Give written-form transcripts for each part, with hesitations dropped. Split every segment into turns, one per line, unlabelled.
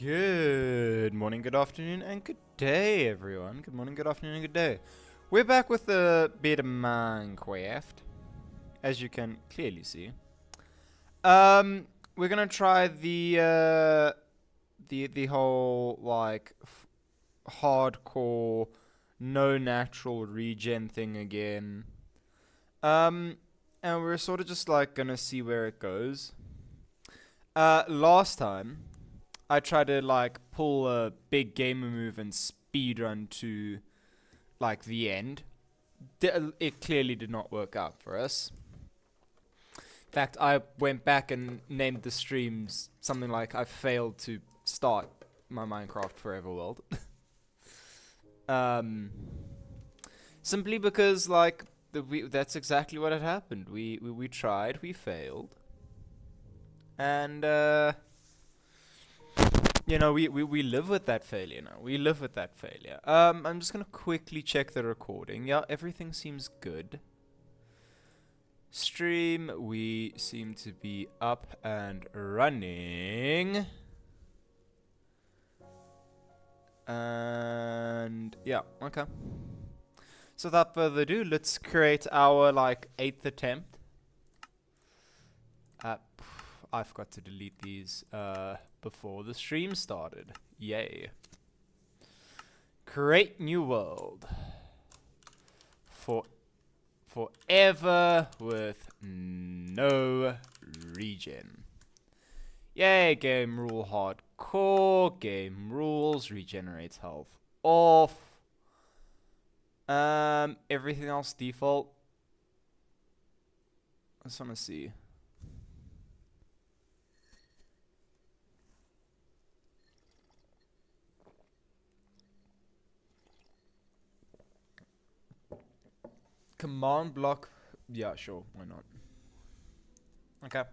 Good morning, good afternoon, and good day, everyone. Good morning, good afternoon, and good day. We're back with a bit of Minecraft, as you can clearly see. We're gonna try the whole like hardcore, no natural regen thing again. And we're sort of just like gonna see where it goes. Last time, I tried to like pull a big gamer move and speedrun to like the end. It clearly did not work out for us. In fact, I went back and named the streams something like I failed to start my Minecraft Forever world. Simply because like that's exactly what had happened. We tried, we failed. And you know, we live with that failure now. We live with that failure. I'm just gonna quickly check the recording. Yeah, everything seems good. Stream, we seem to be up and running. And yeah, okay. So without further ado, let's create our like 8th attempt. I forgot to delete these before the stream started. Yay. Create new world. Forever with no regen. Yay, game rule hardcore. Game rules, regenerates health off. Everything else default. I just wanna see. Command block. Yeah, sure. Why not? Okay.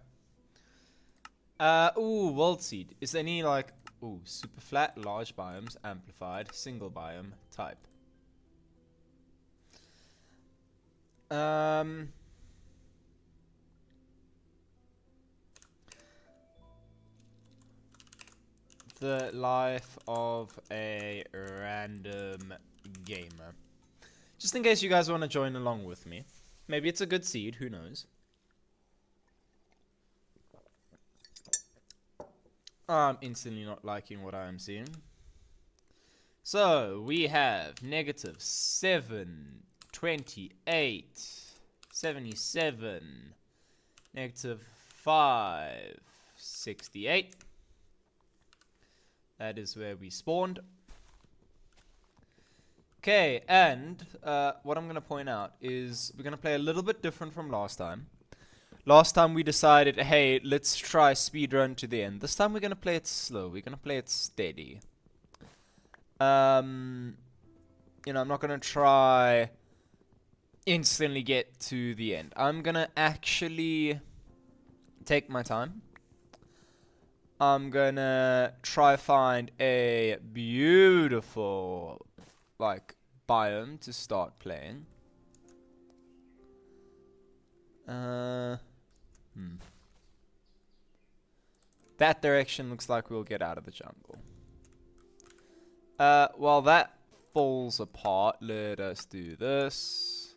Ooh, world seed. Is there any like, ooh, super flat, large biomes, amplified, single biome, type? The life of a random gamer. Just in case you guys want to join along with me. Maybe it's a good seed, who knows. I'm instantly not liking what I am seeing. So, we have negative 7, 28, 77, negative 5, 68. That is where we spawned. Okay, and what I'm going to point out is we're going to play a little bit different from last time. Last time we decided, hey, let's try speedrun to the end. This time we're going to play it slow. We're going to play it steady. You know, I'm not going to try instantly get to the end. I'm going to actually take my time. I'm going to try find a beautiful, like, biome to start playing. That direction looks like we'll get out of the jungle. While that falls apart, let us do this.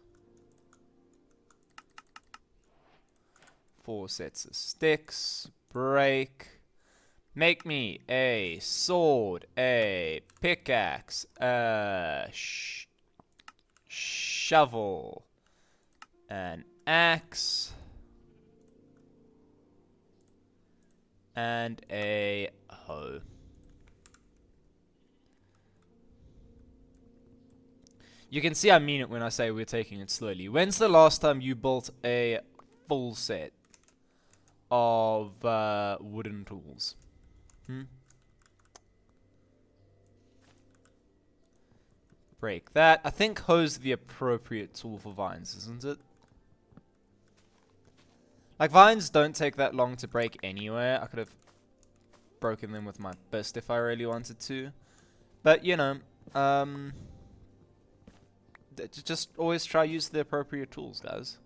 4 sets of sticks. Break. Make me a sword, a pickaxe, a shovel, an axe, and a hoe. You can see I mean it when I say we're taking it slowly. When's the last time you built a full set of wooden tools? Break that. I think hoe's the appropriate tool for vines, isn't it? Like, vines don't take that long to break anyway. I could have broken them with my fist if I really wanted to. But, you know, just always try use the appropriate tools, guys.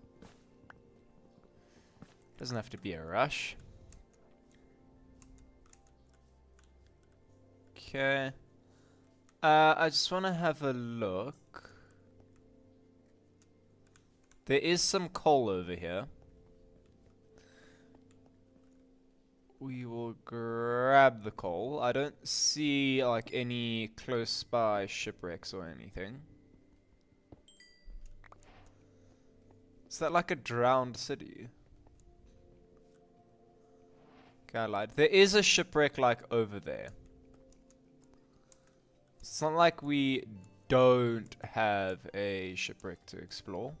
Doesn't have to be a rush. Okay. I just want to have a look. There is some coal over here. We will grab the coal. I don't see like any close by shipwrecks or anything. Is that like a drowned city? Okay, I lied. There is a shipwreck like over there. It's not like we don't have a shipwreck to explore.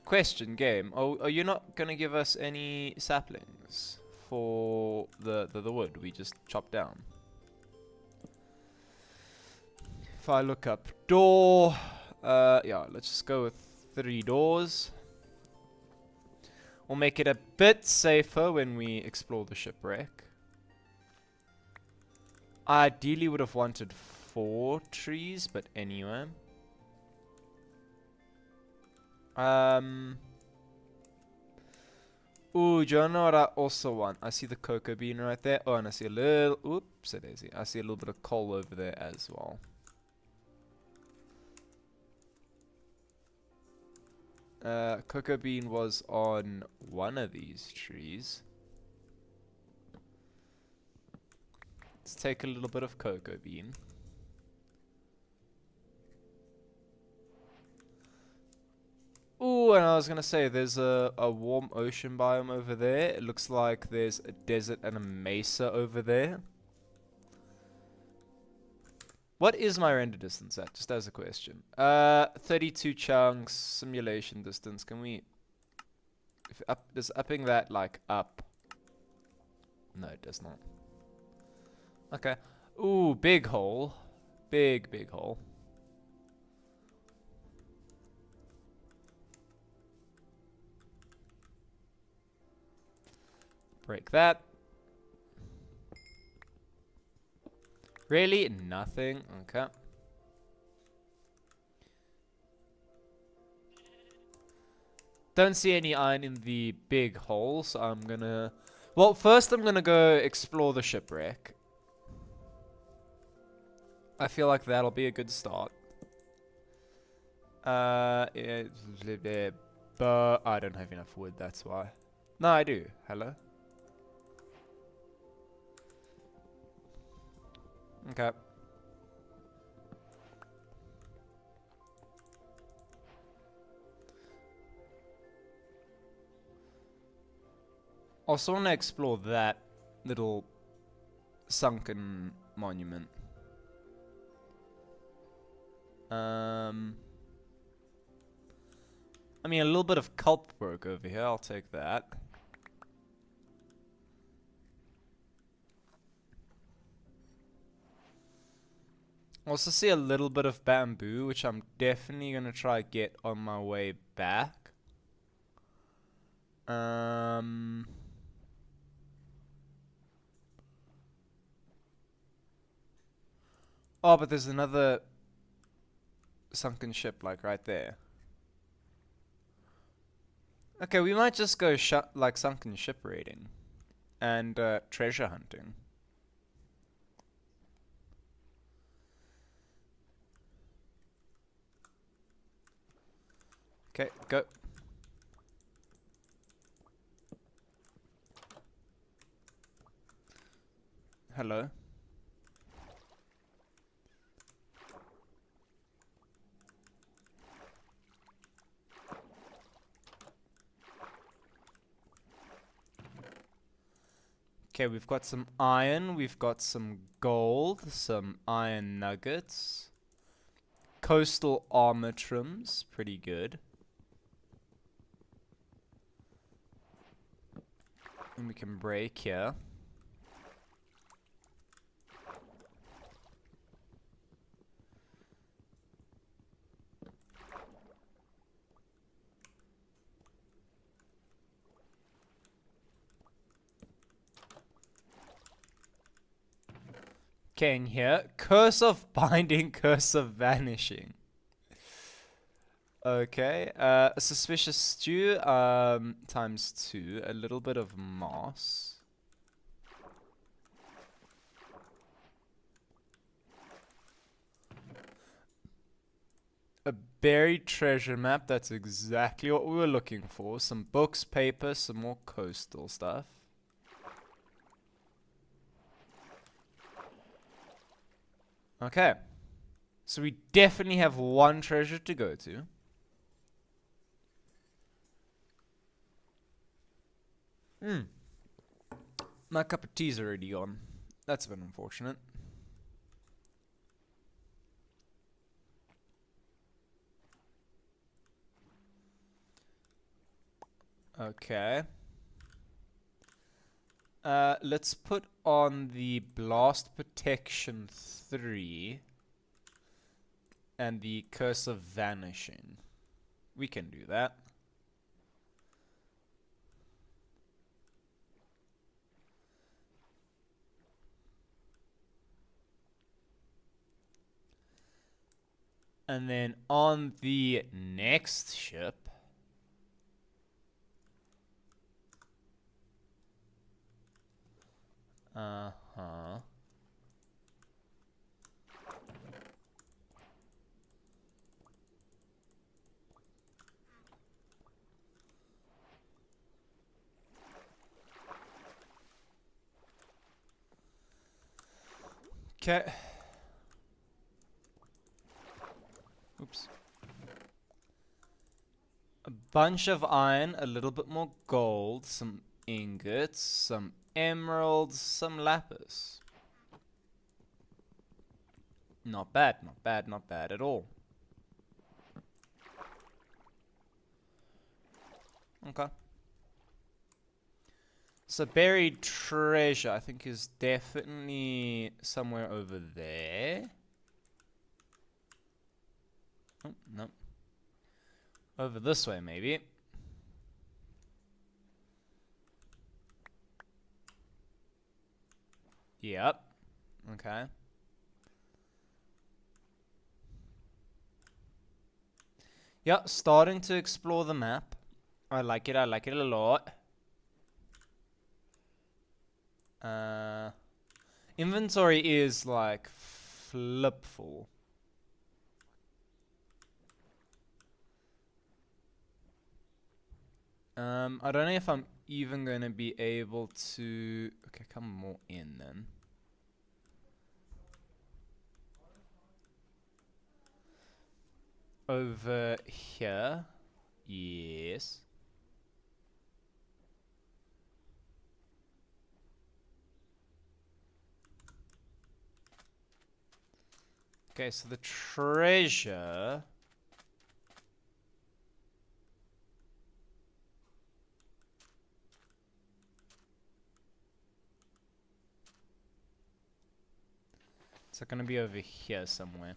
Question, game. Are you not gonna give us any saplings for the wood we just chopped down? If I look up door, yeah, let's just go with 3 doors. We'll make it a bit safer when we explore the shipwreck. I ideally would have wanted 4 trees, but anyway. Ooh, do you know what I also want? I see the cocoa bean right there. Oh, and I see a little, oops, a daisy. I see a little bit of coal over there as well. Cocoa bean was on one of these trees. Let's take a little bit of cocoa bean. Ooh, and I was gonna say, there's a warm ocean biome over there. It looks like there's a desert and a mesa over there. What is my render distance at? Just as a question. 32 chunks, simulation distance. Can we... Does upping that, like, up? No, it does not. Okay. Ooh, big hole. Big hole. Break that. Really? Nothing? Okay. Don't see any iron in the big hole, so I'm gonna... Well, first I'm gonna go explore the shipwreck. I feel like that'll be a good start. But I don't have enough wood, that's why. No, I do. Hello? Okay. Also want to explore that little sunken monument. I mean, a little bit of kelp work over here. I'll take that. Also see a little bit of bamboo, which I'm definitely gonna try get on my way back. Oh, but there's another sunken ship, like right there. Okay, we might just go like sunken ship raiding and treasure hunting. Okay, go. Hello. Okay, we've got some iron, we've got some gold, some iron nuggets, coastal armor trims, pretty good. And we can break here. Okay, in here, curse of binding, curse of vanishing. Okay, a suspicious stew, times 2, a little bit of moss. A buried treasure map, that's exactly what we were looking for. Some books, paper, some more coastal stuff. Okay. So we definitely have one treasure to go to. My cup of tea's already gone. That's a bit unfortunate. Okay. Let's put on the blast protection 3 and the curse of vanishing. We can do that. And then on the next ship, okay. Oops. A bunch of iron, a little bit more gold, some ingots, some emeralds, some lapis. Not bad, not bad, not bad at all. Okay. So buried treasure, I think, is definitely somewhere over there. Oh, no. Over this way, maybe. Yep. Okay. Yeah, starting to explore the map. I like it a lot. Inventory is like flip full. I don't know if I'm even gonna be able to. Okay, come more in then. Over here, yes. Okay, so the treasure. It's gonna be over here somewhere.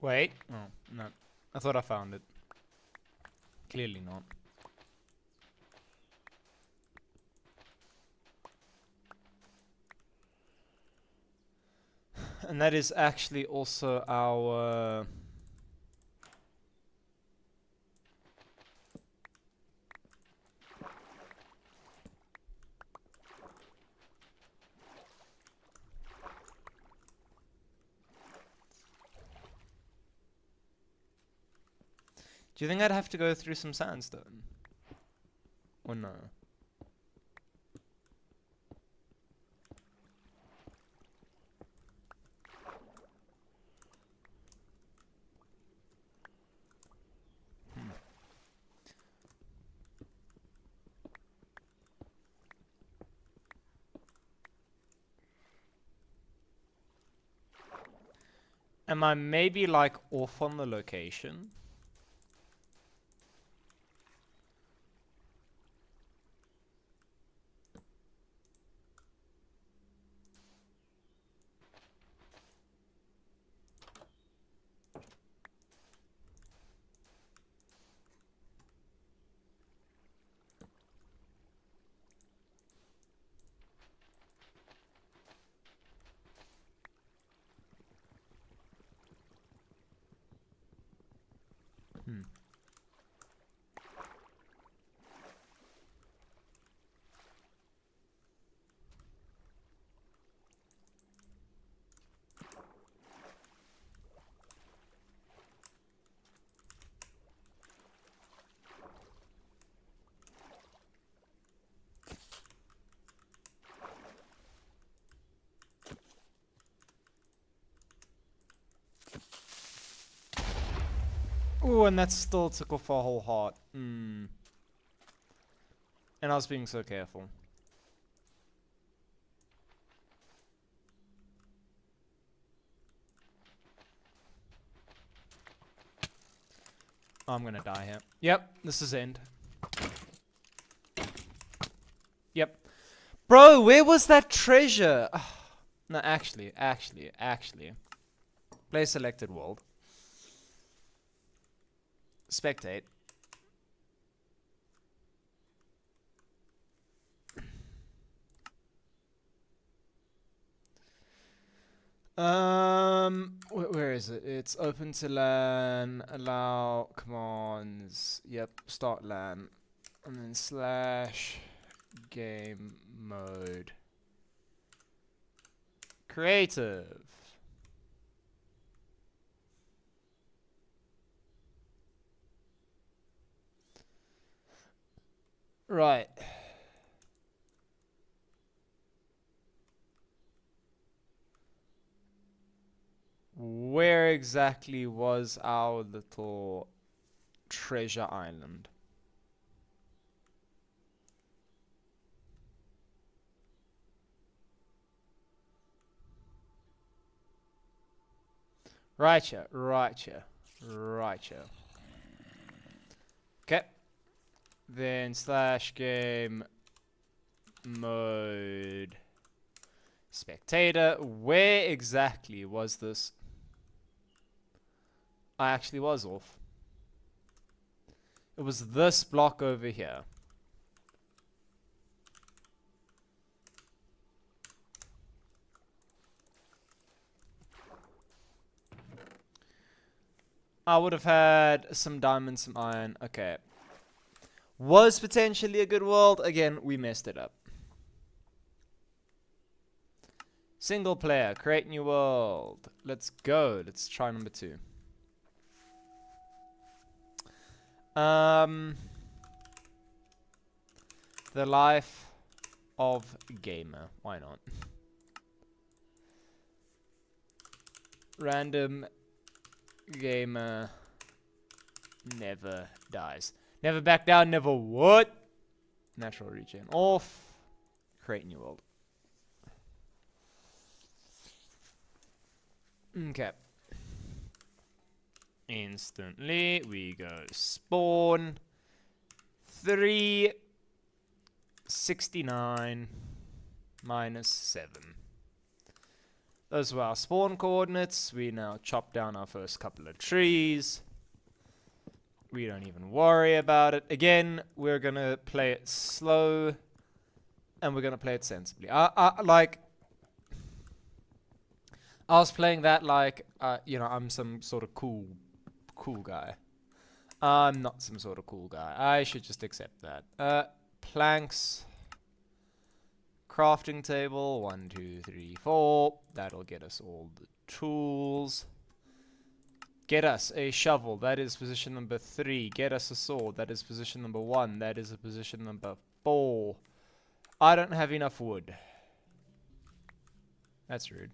Wait. Oh, no. I thought I found it. Clearly not. And that is actually also our Do you think I'd have to go through some sandstone? Or no? Am I maybe like off on the location? Ooh, and that still took off our whole heart. And I was being so careful. I'm gonna die here. Yep, this is end. Yep. Bro, where was that treasure? No, actually. Play selected world. Spectate. Where is it? It's open to LAN, allow commands. Yep, start LAN. And then slash game mode. Creative. Right. Where exactly was our little treasure island? Right here. Okay. Then slash game mode spectator. Where exactly was this? I actually was off. It was this block over here. I would have had some diamonds, some iron. Okay. Was potentially a good world. Again, we messed it up. Single player, create new world. Let's go. Let's try number 2. The life of gamer. Why not? Random gamer never dies. Never back down, never what? Natural regen off. Create new world. Okay. Instantly, we go spawn 369 minus 7. Those were our spawn coordinates. We now chop down our first couple of trees. We don't even worry about it. Again, we're gonna play it slow, and we're gonna play it sensibly. I was playing that like, you know, I'm some sort of cool guy. I'm not some sort of cool guy. I should just accept that. Planks. Crafting table. 1, 2, 3, 4. That'll get us all the tools. Get us a shovel. That is position number 3. Get us a sword. That is position number 1. That is a position number 4. I don't have enough wood. That's rude.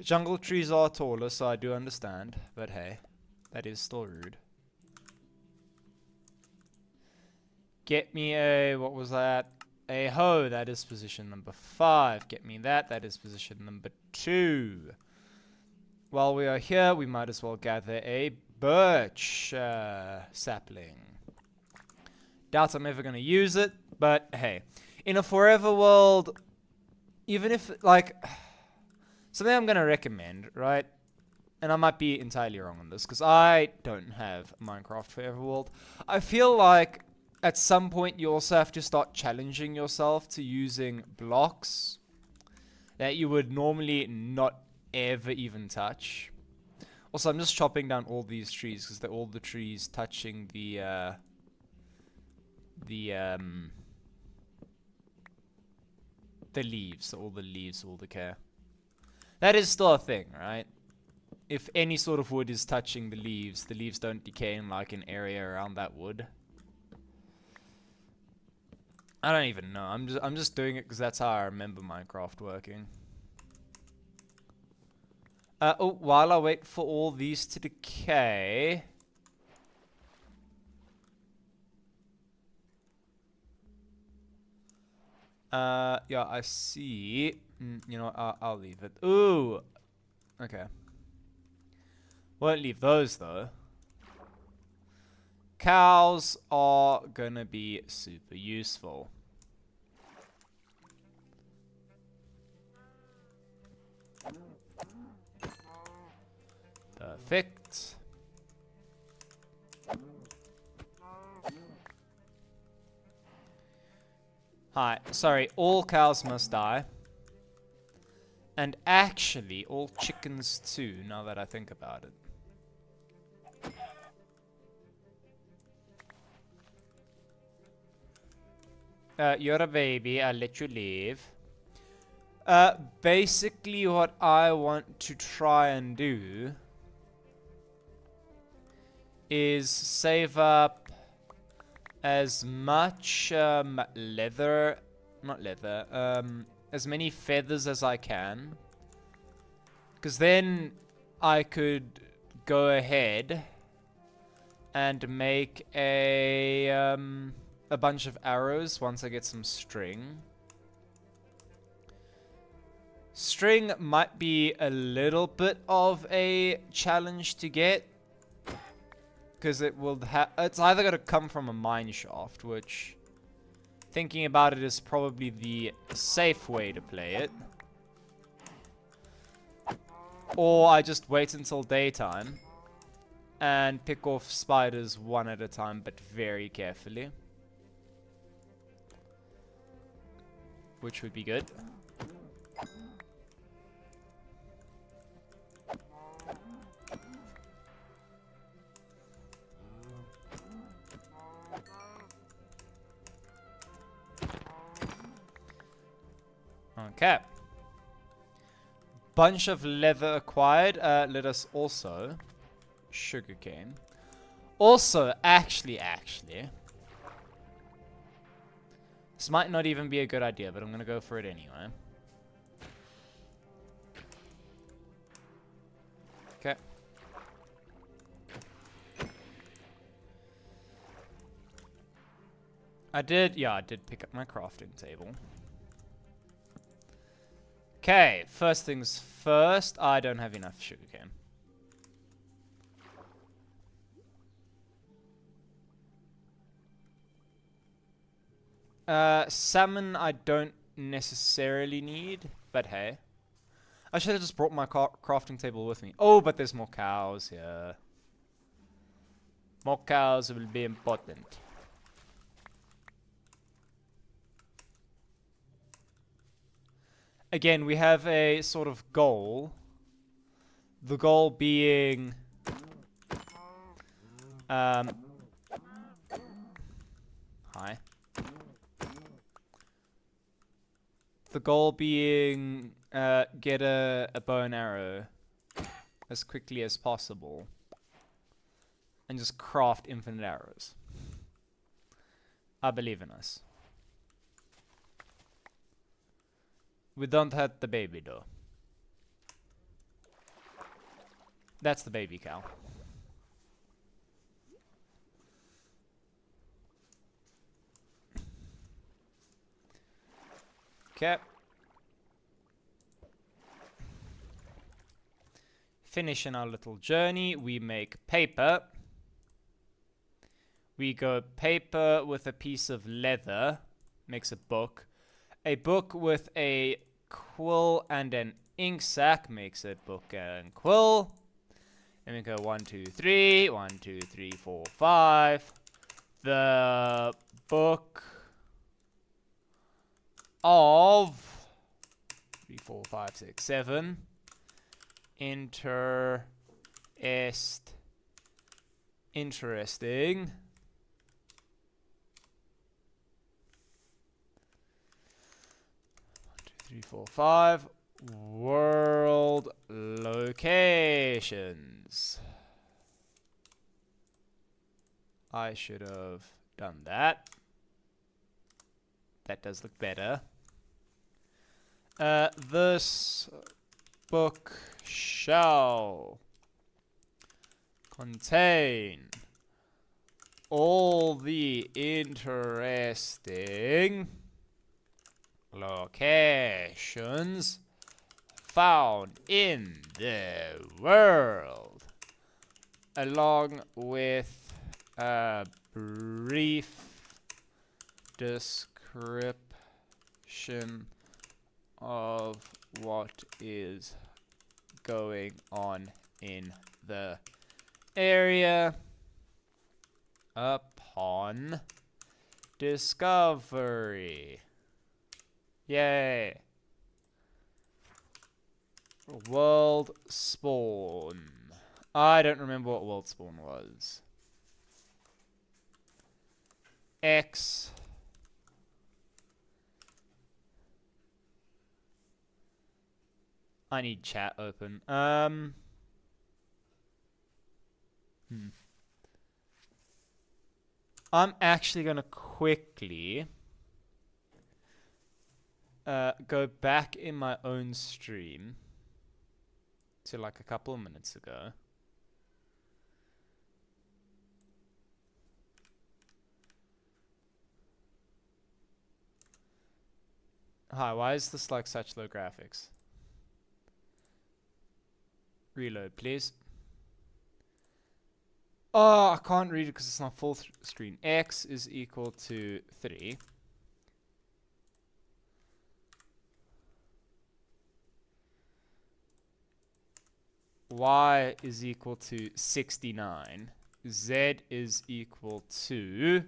Jungle trees are taller, so I do understand. But hey, that is still rude. Get me a... what was that? A hoe. That is position number 5. Get me that. That is position number 2. While we are here, we might as well gather a birch sapling. Doubt I'm ever going to use it, but hey. In a forever world, even if, like... something I'm going to recommend, right? And I might be entirely wrong on this, because I don't have Minecraft Forever World. I feel like at some point you also have to start challenging yourself to using blocks that you would normally not ever even touch. Also, I'm just chopping down all these trees, because they're all the trees touching the leaves. So all the leaves will decay. That is still a thing, right? If any sort of wood is touching the leaves don't decay in like an area around that wood. I don't even know. I'm just doing it because that's how I remember Minecraft working. Oh, while I wait for all these to decay. Yeah, I see. You know, I'll leave it. Ooh. Okay. Won't leave those, though. Cows are gonna be super useful. Perfect. Hi, sorry, all cows must die. And actually, all chickens too, now that I think about it. You're a baby, I'll let you live. Basically what I want to try and do is save up as much leather, not leather, as many feathers as I can, because then I could go ahead and make a bunch of arrows once I get some string. String might be a little bit of a challenge to get, because it will it's either going to come from a mine shaft, which, thinking about it, is probably the safe way to play it. Or I just wait until daytime and pick off spiders one at a time, but very carefully. Which would be good. Okay. Bunch of leather acquired. Let us also... sugarcane. Also, actually... this might not even be a good idea, but I'm gonna go for it anyway. Okay. I did pick up my crafting table. Okay, first things first, I don't have enough sugarcane. Salmon I don't necessarily need, but hey. I should have just brought my crafting table with me. Oh, but there's more cows here. More cows will be important. Again, we have a sort of goal. The goal being... hi. The goal being get a bow and arrow as quickly as possible. And just craft infinite arrows. I believe in us. We don't have the baby though. That's the baby cow. Okay. Finishing our little journey, we make paper. We go paper with a piece of leather, makes a book. A book with a quill and an ink sac makes a book and quill. Then we go 1, 2, 3, 1, 2, 3, 4, 5. The book of 3, 4, 5, 6, 7. Interesting. 3, 4, 5. World locations. I should have done that. That does look better. This book shall contain all the interesting locations found in the world, along with a brief description of what is going on in the area upon discovery. Yay. World spawn. I don't remember what world spawn was. X. I need chat open. I'm actually gonna quickly go back in my own stream to like a couple of minutes ago. Hi, why is this like such low graphics? Reload, please. Oh, I can't read it because it's not full screen. X is equal to 3. Y is equal to 69. Z is equal to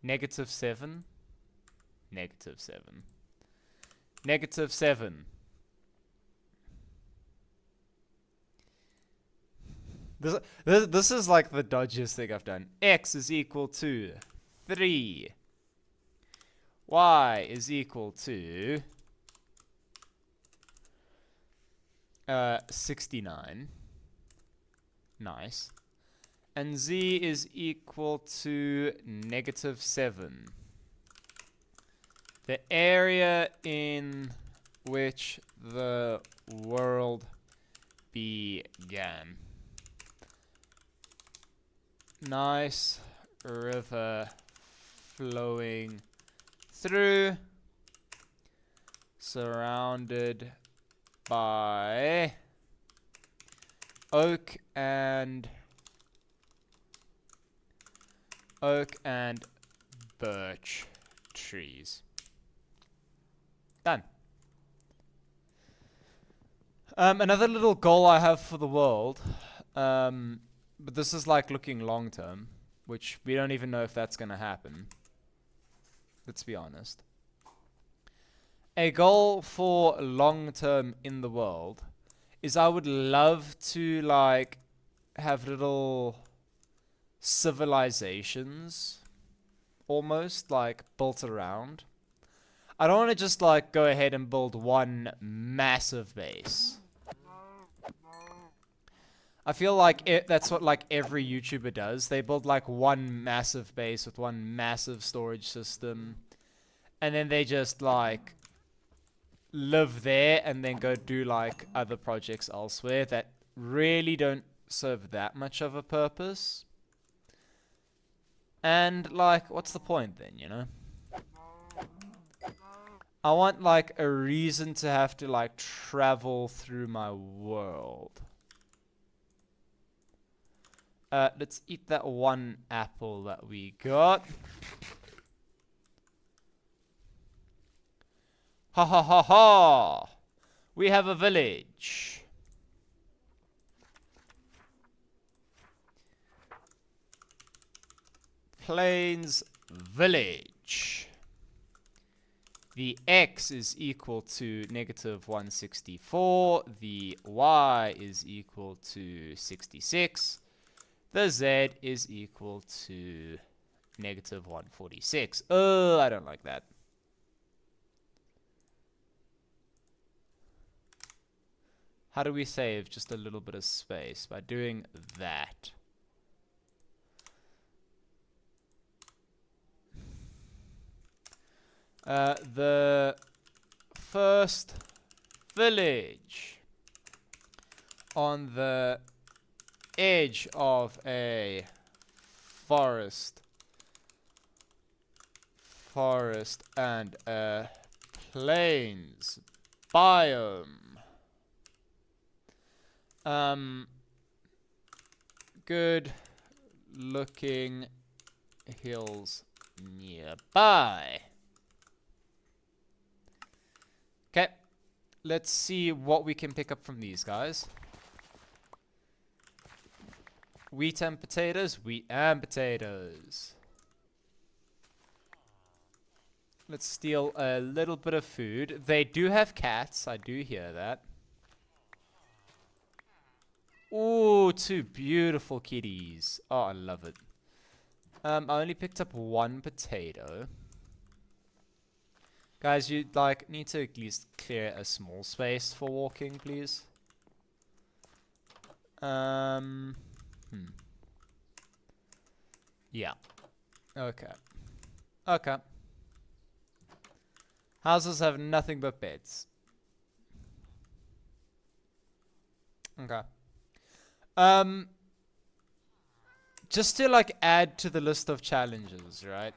-7. -7. -7. This is like the dodgiest thing I've done. X is equal to 3. Y is equal to 69. Nice. And Z is equal to -7. The area in which the world began. Nice river flowing through, surrounded by oak and birch trees. Done. Another little goal I have for the world, but this is like looking long term, which we don't even know if that's gonna happen. Let's be honest. A goal for long term in the world is I would love to like have little civilizations almost like built around. I don't want to just like go ahead and build one massive base. I feel like that's what like every YouTuber does. They build like one massive base with one massive storage system. And then they just like live there and then go do like other projects elsewhere that really don't serve that much of a purpose. And like, what's the point then, you know? I want like a reason to have to like travel through my world. Let's eat that one apple that we got. Ha ha ha ha! We have a village. Plains village. The x is equal to negative 164. The y is equal to 66. The z is equal to negative 146. Oh, I don't like that. How do we save just a little bit of space? By doing that. The first village on the edge of a forest and a plains biome. Good looking hills nearby. Okay, let's see what we can pick up from these guys. Wheat and potatoes, wheat and potatoes. Let's steal a little bit of food. They do have cats, I do hear that. Ooh, two beautiful kitties. Oh, I love it. I only picked up one potato. Guys, you like need to at least clear a small space for walking, please. Yeah. Okay. Okay. Houses have nothing but beds. Okay. Just to like add to the list of challenges, right?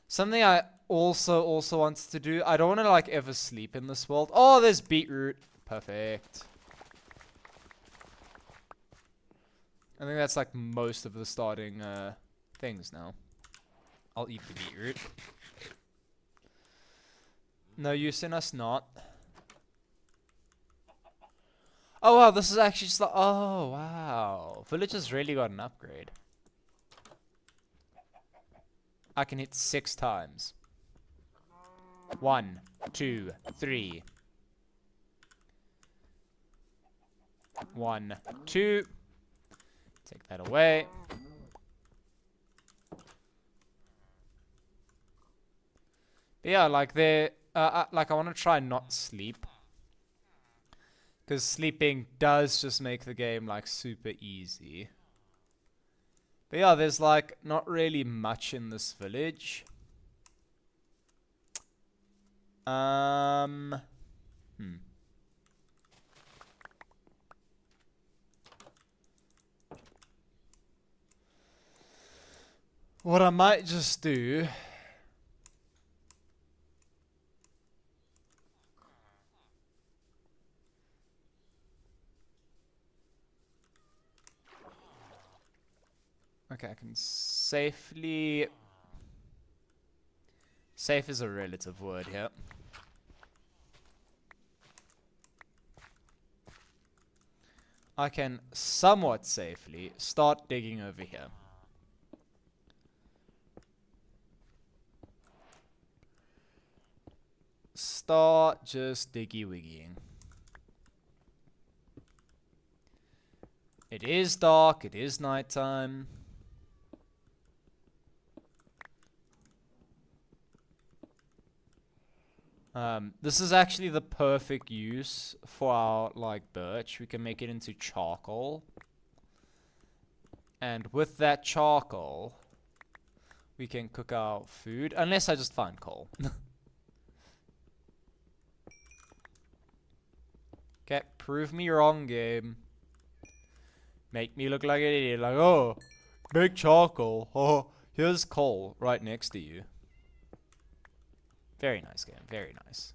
Something I also wants to do. I don't want to like ever sleep in this world. Oh, there's beetroot. Perfect. I think that's like most of the starting things now. I'll eat the beetroot. No use in us not. Oh wow, this is actually just like, oh wow. Village has really got an upgrade. I can hit 6 times. 1, 2, 3. 1, 2. Take that away. But yeah, like like I want to try not sleep. Because sleeping does just make the game like super easy. But yeah, there's like not really much in this village. What I might just do okay, I can safely... Safe is a relative word here. I can somewhat safely start digging over here. Start just diggy-wiggying. It is dark, it is nighttime. This is actually the perfect use for our, like, birch. We can make it into charcoal. And with that charcoal, we can cook our food. Unless I just find coal. Okay, prove me wrong, game. Make me look like an idiot. Like, oh, make charcoal. Oh, here's coal right next to you. Very nice game. Very nice.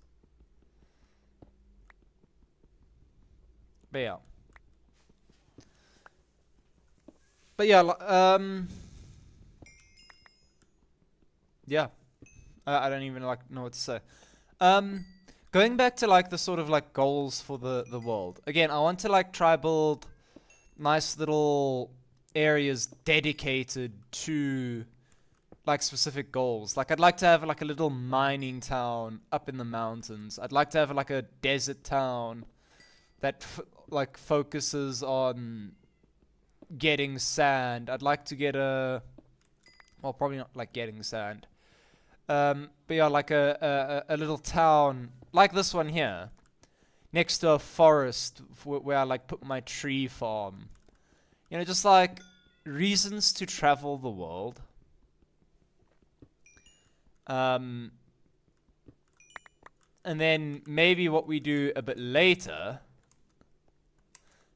But yeah. Yeah. I don't even like know what to say. Going back to like the sort of like goals for the world. Again, I want to like try build nice little areas dedicated to like specific goals. Like I'd like to have like a little mining town up in the mountains. I'd like to have like a desert town that like focuses on getting sand. I'd like to get a, well, probably not like getting sand. But yeah, like a little town like this one here, next to a forest where I like put my tree farm. You know, just like reasons to travel the world. And then maybe what we do a bit later,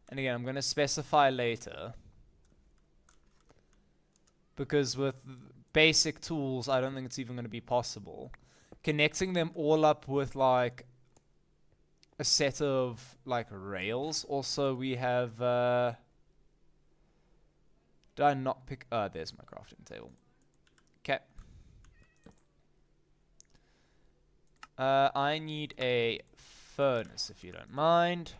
and again, I'm going to specify later, because with basic tools, I don't think it's even going to be possible. Connecting them all up with like a set of like rails. Also, we have, did I not pick, there's my crafting table. Okay. I need a furnace, if you don't mind.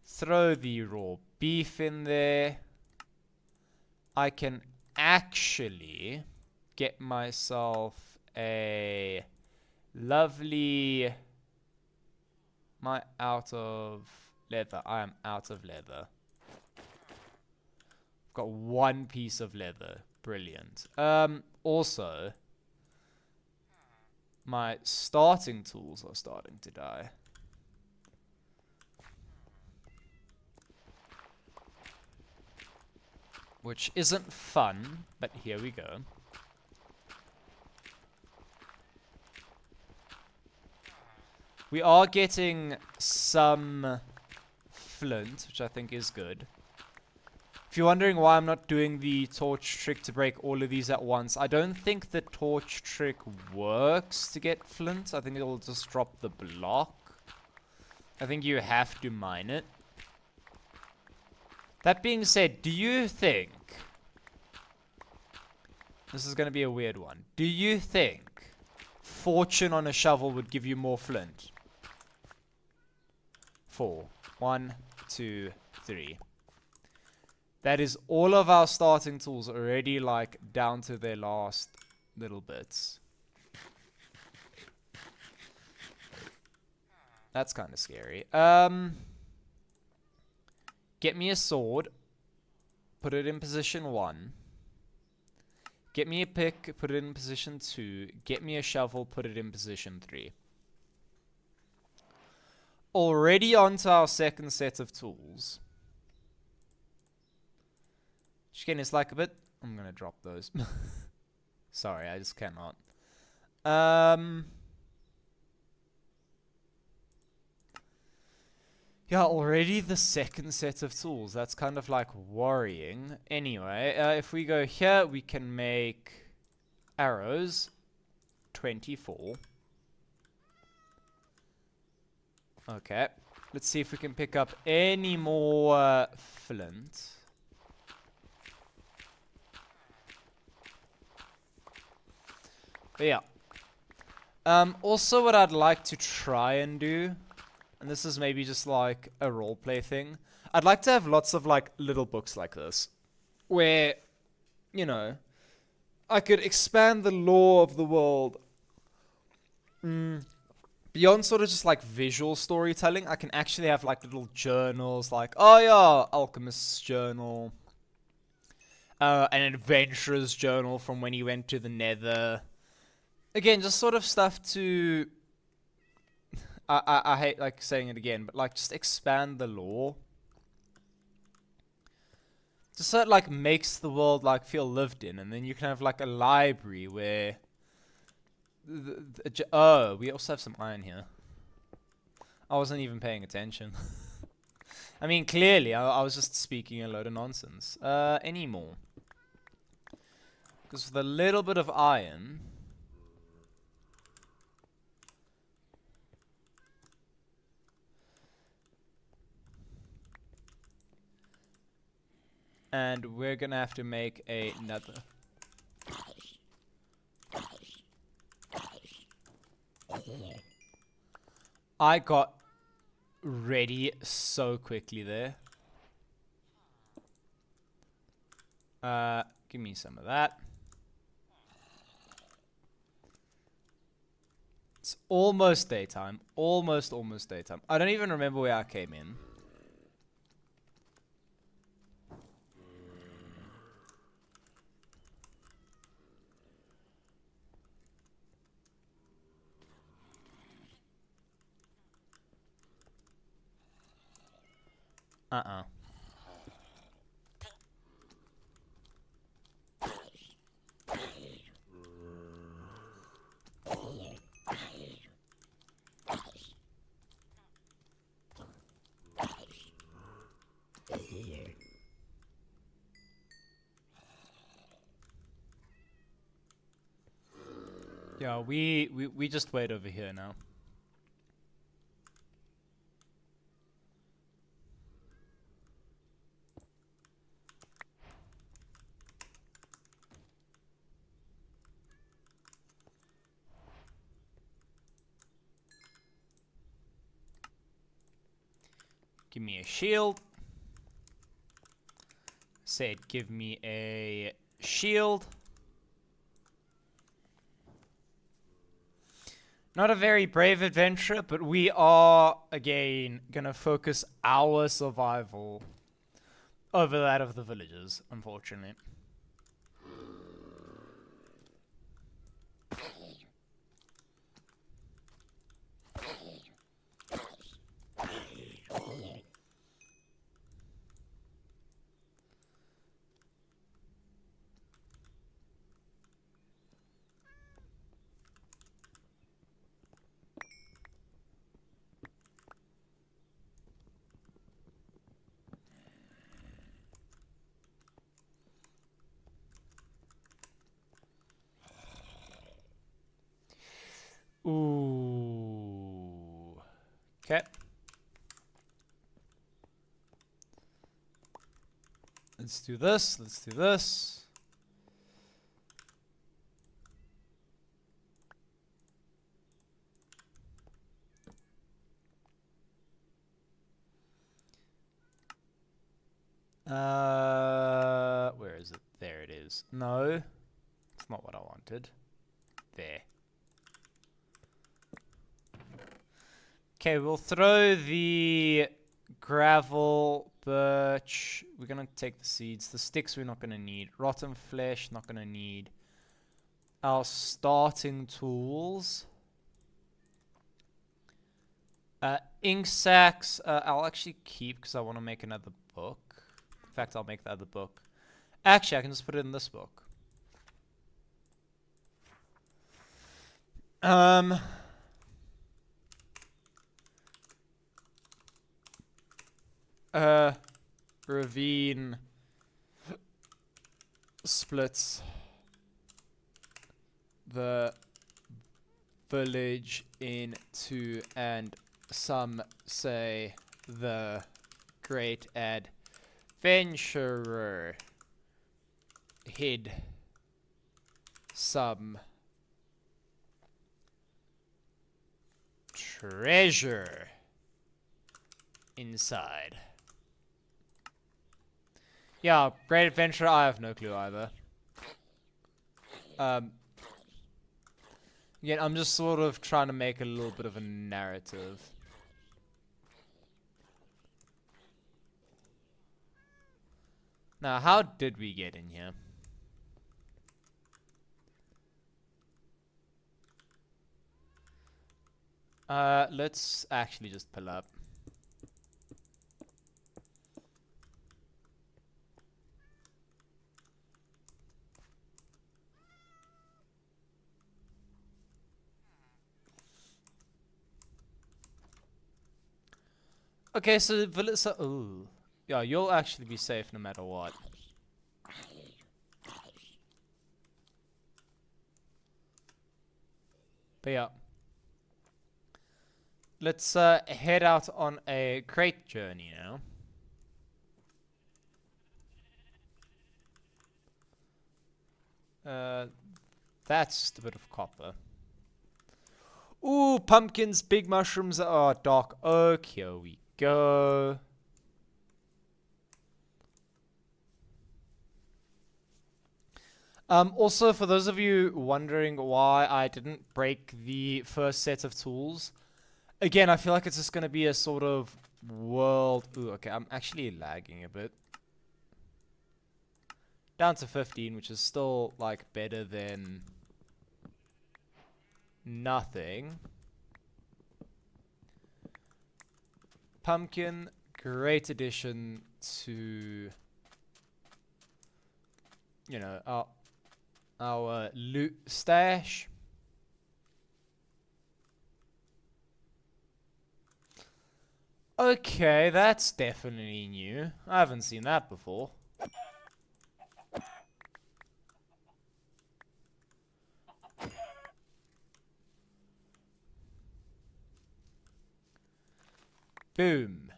Throw the raw beef in there. I can actually get myself a lovely... Am I out of leather? I am out of leather. I've got one piece of leather. Brilliant. Also, my starting tools are starting to die. Which isn't fun, but here we go. We are getting some flint, which I think is good. If you're wondering why I'm not doing the torch trick to break all of these at once, I don't think the torch trick works to get flint. I think it'll just drop the block. I think you have to mine it. That being said, do you think... This is going to be a weird one. Do you think fortune on a shovel would give you more flint? 4. 1, 2, 3. That is all of our starting tools already, like, down to their last little bits. That's kind of scary. Get me a sword. Put it in position 1. Get me a pick. Put it in position 2. Get me a shovel. Put it in position 3. Already onto our second set of tools. Again, it's like a bit... I'm going to drop those. Sorry, I just cannot. Yeah, already the second set of tools. That's kind of like worrying. Anyway, if we go here, we can make arrows. 24. Okay. Let's see if we can pick up any more flint. But yeah. Also, what I'd like to try and do, and this is maybe just like a roleplay thing, I'd like to have lots of like little books like this, where, you know, I could expand the lore of the world beyond sort of just like visual storytelling. I can actually have like little journals, like, oh yeah, alchemist's journal, an adventurer's journal from when he went to the nether. again, just sort of stuff to. I hate like saying it again, but like just expand the lore. Just so it like makes the world like feel lived in, and then you can have like a library where. Oh, we also have some iron here. I wasn't even paying attention. I mean, clearly, I was just speaking a load of nonsense. Any more? Because with a little bit of iron. And we're gonna have to make another. I got ready so quickly there. Give me some of that. It's almost daytime. Almost daytime. I don't even remember where I came in. Yeah, we just wait over here now. Give me a shield. Said give me a shield. Not a very brave adventure, but we are, again, gonna focus our survival over that of the villagers, unfortunately. Ooh. Okay. Let's do this. Let's do this. Where is it? There it is. No, it's not what I wanted. There. Okay, we'll throw the gravel, birch. We're gonna take the seeds. The sticks we're not gonna need. Rotten flesh, not gonna need. Our starting tools. Ink sacks, I'll actually keep because I want to make another book. In fact, I'll make the other book. Actually, I can just put it in this book. Ravine splits the village into, and some say the great adventurer hid some treasure inside. Yeah, great adventure. I have no clue either. Again, I'm just sort of trying to make a little bit of a narrative. Now, how did we get in here? Let's actually just pull up. Okay, so ooh. Yeah, you'll actually be safe no matter what. But yeah. Let's head out on a crate journey now. That's just a bit of copper. Ooh, pumpkins, big mushrooms, dark oak. Here we go. Also, for those of you wondering why I didn't break the first set of tools, again, I feel like it's just going to be a sort of world... Ooh, okay, I'm actually lagging a bit. Down to 15, which is still, like, better than nothing. Pumpkin, great addition to, you know, our loot stash. Okay, that's definitely new. I haven't seen that before. Boom.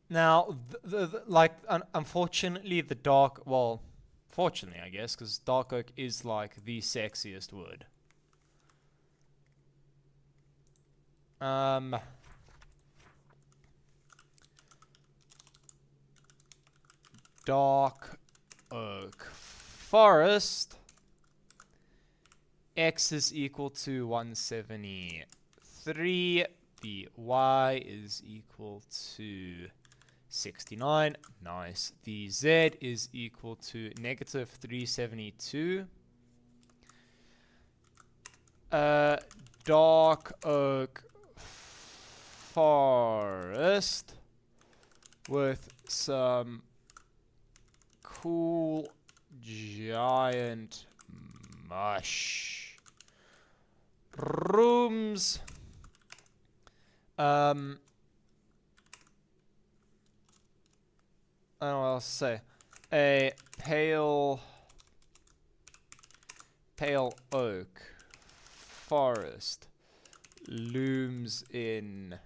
Now, unfortunately, the dark, well, fortunately, I guess, because dark oak is like the sexiest wood. Dark oak forest. X is equal to 173. The Y is equal to 69. Nice. The Z is equal to negative 372. Dark oak forest with some cool giant mushrooms. I don't know what else to say. A pale oak forest looms in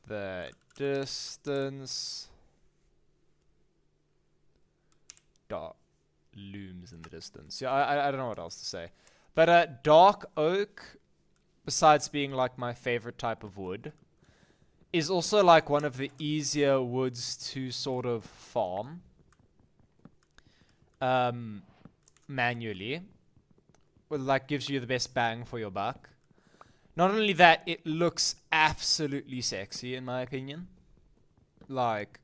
the distance. Looms in the distance. Yeah, I don't know what else to say. But dark oak, besides being like my favorite type of wood, is also like one of the easier woods to sort of farm manually. Well, like gives you the best bang for your buck. Not only that, it looks absolutely sexy in my opinion. Like,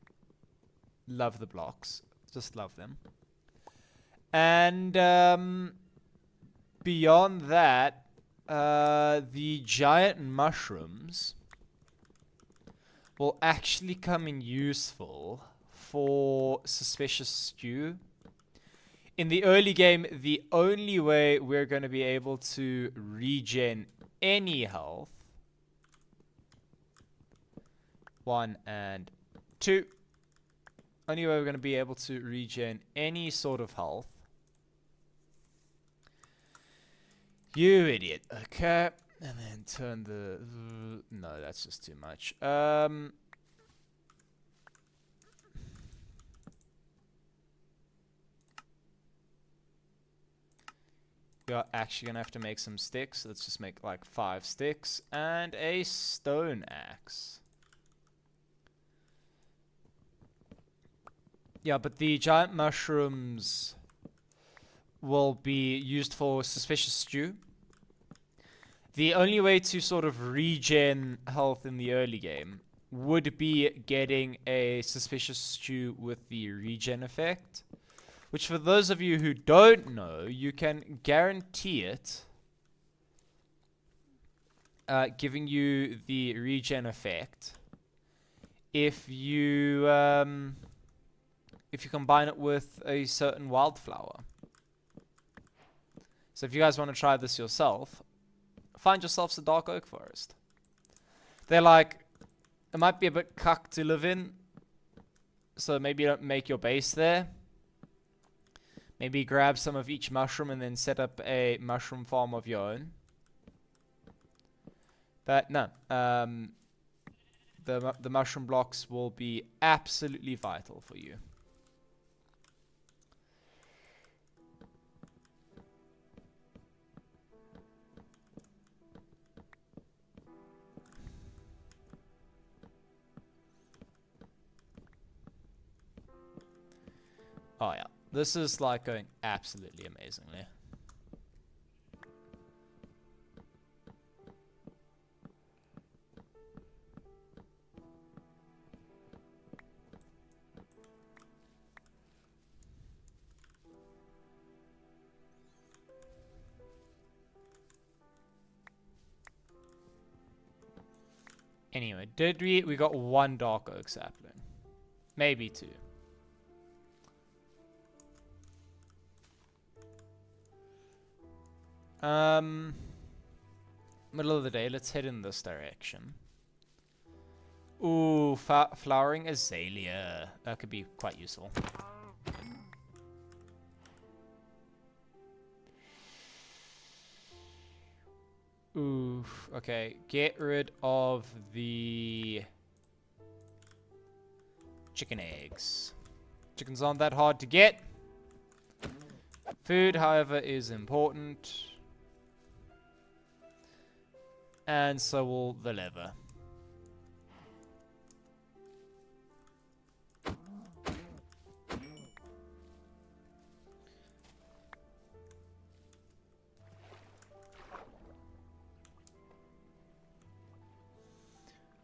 love the blocks. Just love them. And beyond that, the giant mushrooms will actually come in useful for suspicious stew. In the early game, the only way we're going to be able to regen any health, 1 and 2, only way we're going to be able to regen any sort of health. You idiot. Okay. And then turn the... No, that's just too much. We are actually going to have to make some sticks. Let's just make like 5 sticks. And a stone axe. Yeah, but the giant mushrooms will be used for suspicious stew. The only way to sort of regen health in the early game would be getting a suspicious stew with the regen effect, which for those of you who don't know, you can guarantee it, giving you the regen effect if you combine it with a certain wildflower. So if you guys want to try this yourself, find yourselves a dark oak forest. They're like, it might be a bit cuck to live in, so maybe don't make your base there. Maybe grab some of each mushroom and then set up a mushroom farm of your own. But no, the mushroom blocks will be absolutely vital for you. Oh yeah, this is like going absolutely amazingly. Anyway, we got one dark oak sapling. Maybe two. Middle of the day, let's head in this direction. Ooh, flowering azalea. That could be quite useful. Ooh, okay. Get rid of the chicken eggs. Chickens aren't that hard to get. Food, however, is important. And so will the leather.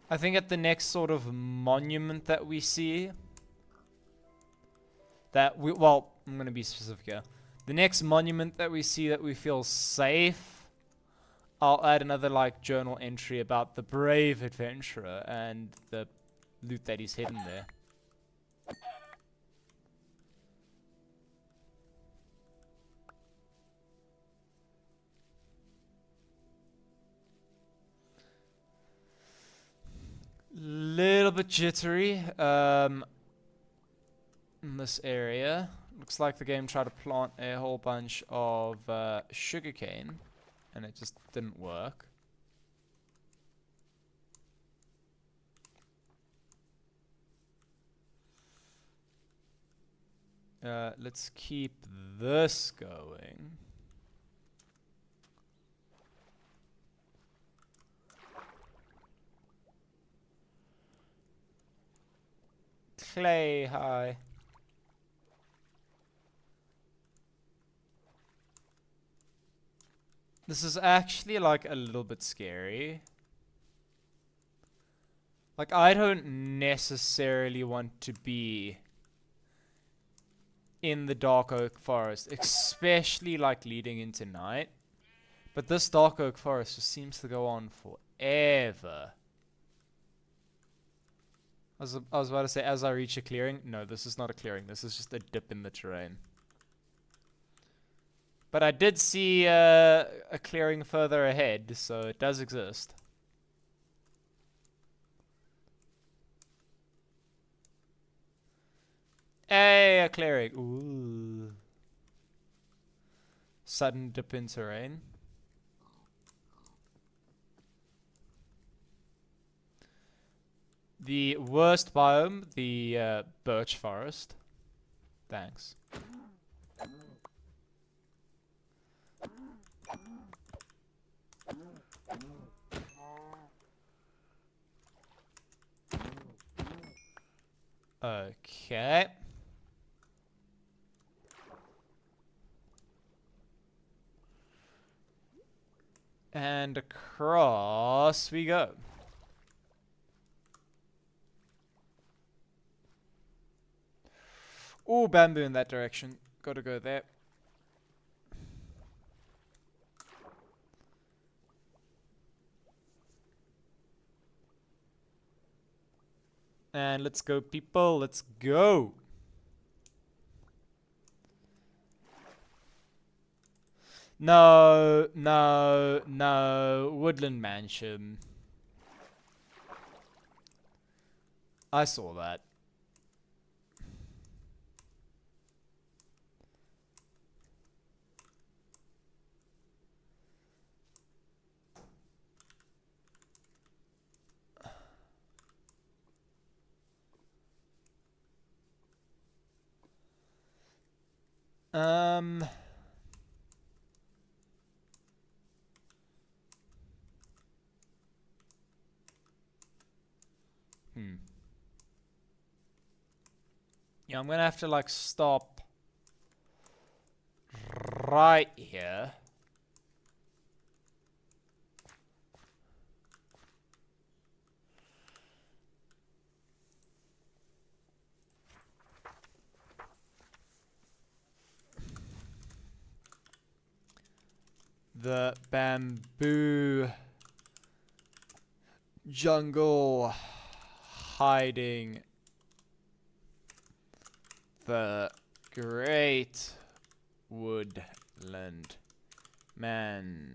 I think at the next sort of monument that we see, well, I'm going to be specific here. The next monument that we see that we feel safe, I'll add another like journal entry about the brave adventurer and the loot that he's hidden there. Little bit jittery in this area. Looks like the game tried to plant a whole bunch of sugarcane, and it just didn't work. Let's keep this going. Clay, hi. This is actually like a little bit scary. Like, I don't necessarily want to be in the dark oak forest, especially like leading into night. But this dark oak forest just seems to go on forever. I was about to say, as I reach a clearing. No, this is not a clearing. This is just a dip in the terrain. But I did see a clearing further ahead, so it does exist. Hey, a clearing. Ooh. Sudden dip in terrain. The worst biome, the birch forest. Thanks. Okay. And across we go. Ooh, bamboo in that direction. Gotta go there. And let's go, people. Let's go. No, no, no. Woodland Mansion. I saw that. Um... Yeah, I'm gonna have to like stop right here. The bamboo jungle hiding the great woodland mansion.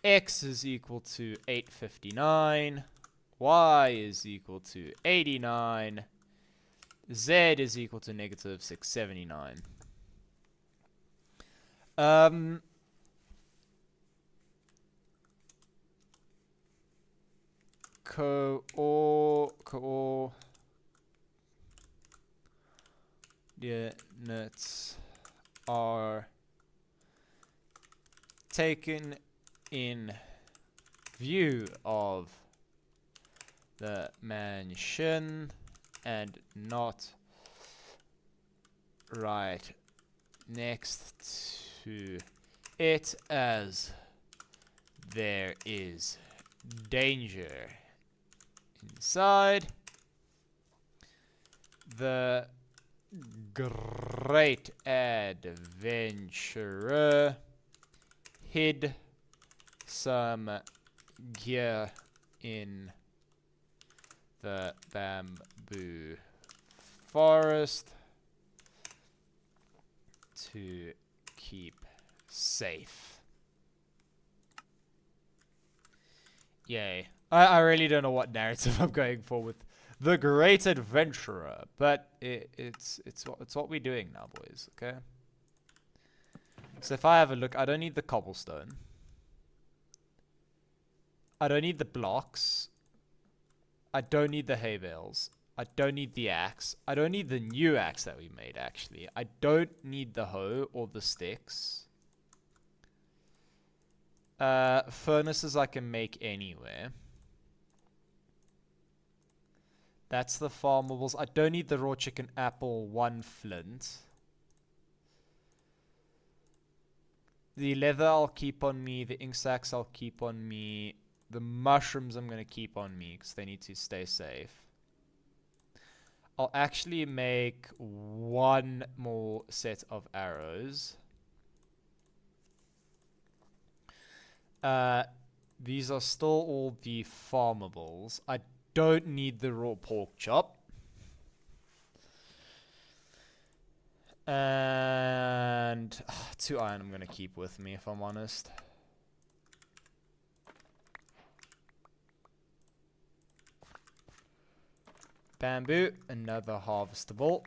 X is equal to 859. Y is equal to 89. Z is equal to negative 679. Coordinates are taken in view of the mansion and not right next to it, as there is danger inside. The great adventurer hid some gear in the bamboo forest to keep safe. Yay. I really don't know what narrative I'm going for with the great adventurer, but it's what we're doing now, boys, okay? So if I have a look, I don't need the cobblestone. I don't need the blocks. I don't need the hay bales. I don't need the axe. I don't need the new axe that we made, actually. I don't need the hoe or the sticks. Furnaces I can make anywhere. That's the farmables. I don't need the raw chicken apple, 1 flint. The leather I'll keep on me. The ink sacks I'll keep on me. The mushrooms I'm going to keep on me because they need to stay safe. I'll actually make 1 more set of arrows. These are still all the farmables. I don't need the raw pork chop. And 2 iron I'm going to keep with me, if I'm honest. Bamboo, another harvestable.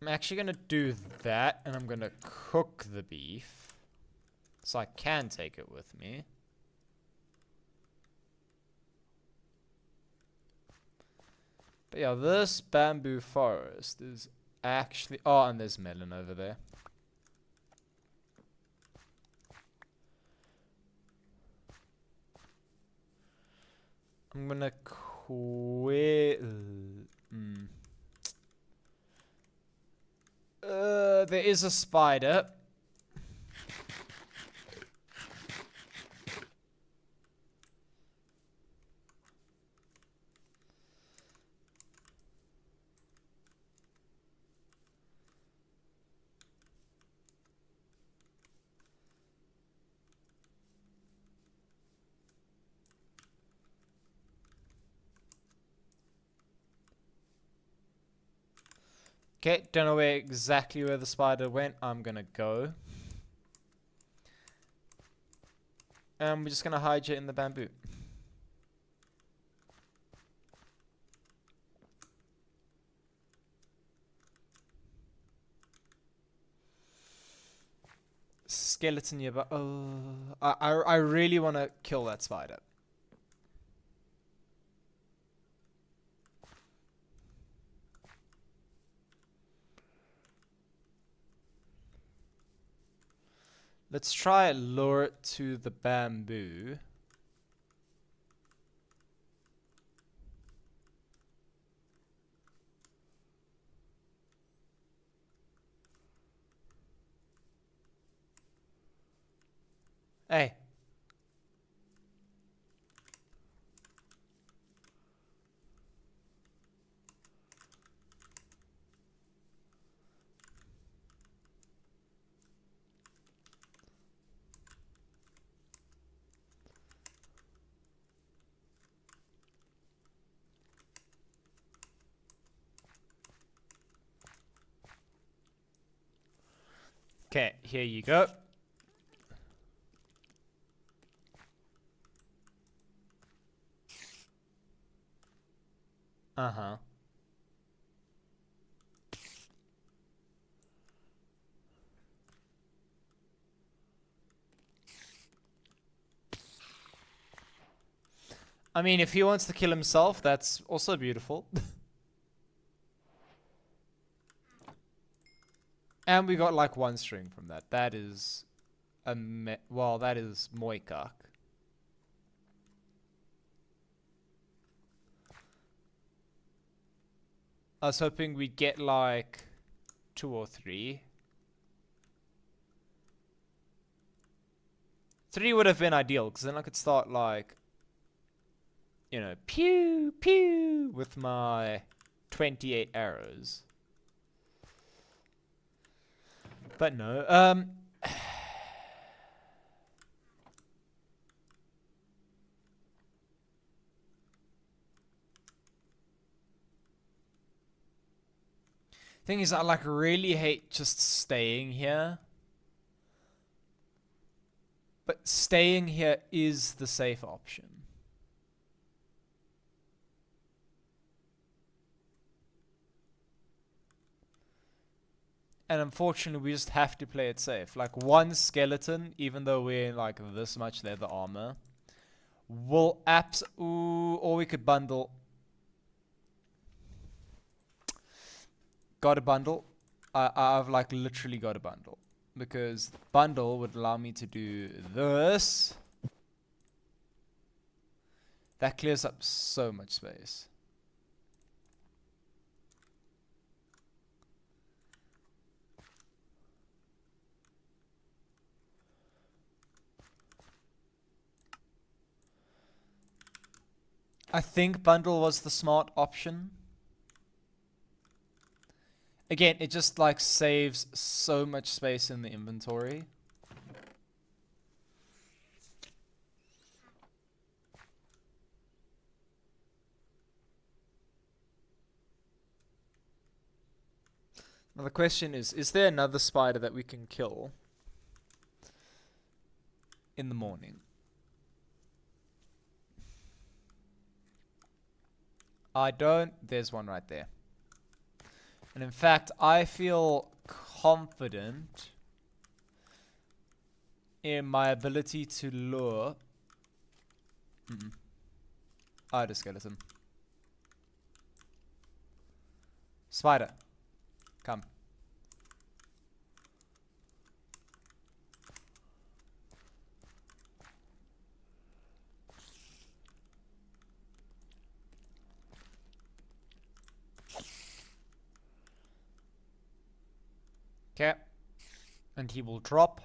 I'm actually going to do that, and I'm going to cook the beef, so I can take it with me. But yeah, this bamboo forest is actually... Oh, and there's melon over there. I'm going to quit... there is a spider. Okay, don't know exactly where the spider went. I'm gonna go. And we're just gonna hide you in the bamboo. Skeleton here, but I really want to kill that spider. Let's try lure it to the bamboo. Hey. Okay, here you go. Uh-huh. I mean, if he wants to kill himself, that's also beautiful. And we got like one string from that. That is well, that is moikak. I was hoping we'd get like 2 or 3. 3 would have been ideal, because then I could start like, you know, pew, pew, with my 28 arrows. But no, thing is, I like really hate just staying here. But staying here is the safe option. And unfortunately, we just have to play it safe. Like, one skeleton, even though we're in like this much leather armor, will ooh, or we could bundle. Got a bundle. I've like literally got a bundle. Because bundle would allow me to do this. That clears up so much space. I think bundle was the smart option. Again, it just like saves so much space in the inventory. Now the question is there another spider that we can kill in the morning? I don't. There's one right there. And in fact, I feel confident in my ability to lure. I had a skeleton. Spider. Come. Okay. And he will drop.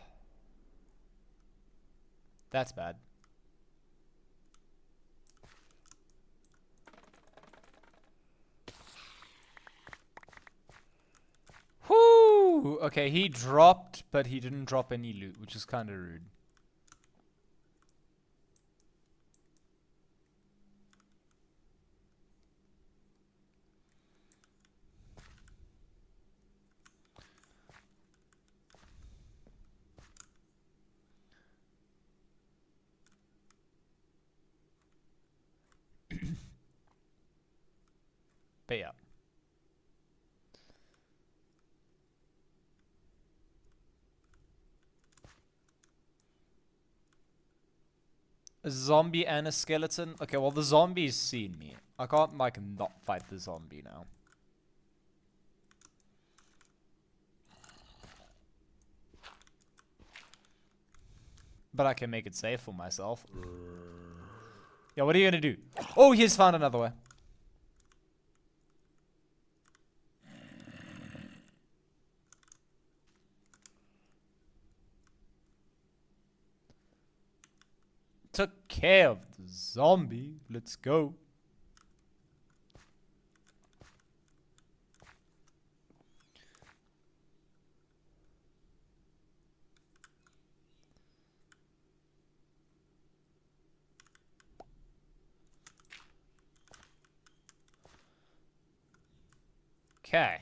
That's bad. Whoo! Okay, he dropped, but he didn't drop any loot, which is kind of rude. But yeah. A zombie and a skeleton? Okay, well the zombie's seen me. I can't like not fight the zombie now. But I can make it safe for myself. Yeah, what are you gonna do? Oh, he's found another way. Took care of the zombie. Let's go. Okay.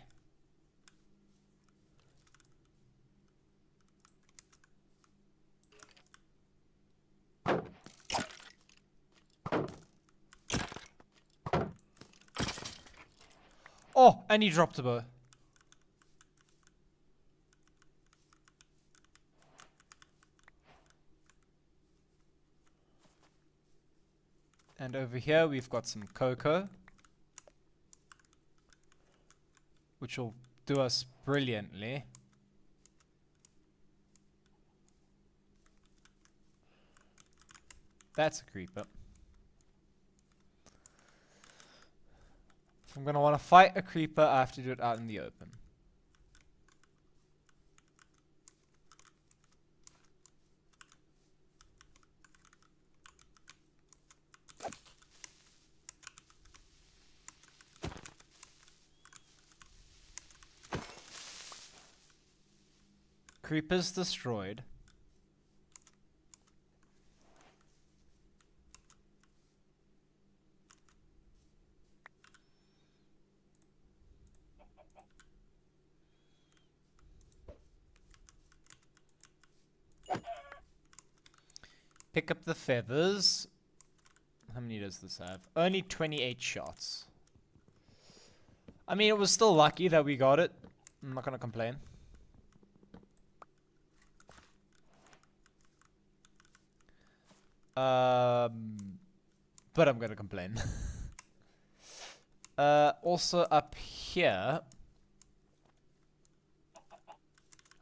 Oh, and he dropped a bow. And over here we've got some cocoa, which will do us brilliantly. That's a creeper. If I'm gonna want to fight a creeper, I have to do it out in the open. Creepers destroyed. Pick up the feathers. How many does this have? Only 28 shots. I mean, it was still lucky that we got it. I'm not gonna complain. But I'm gonna complain. Also up here.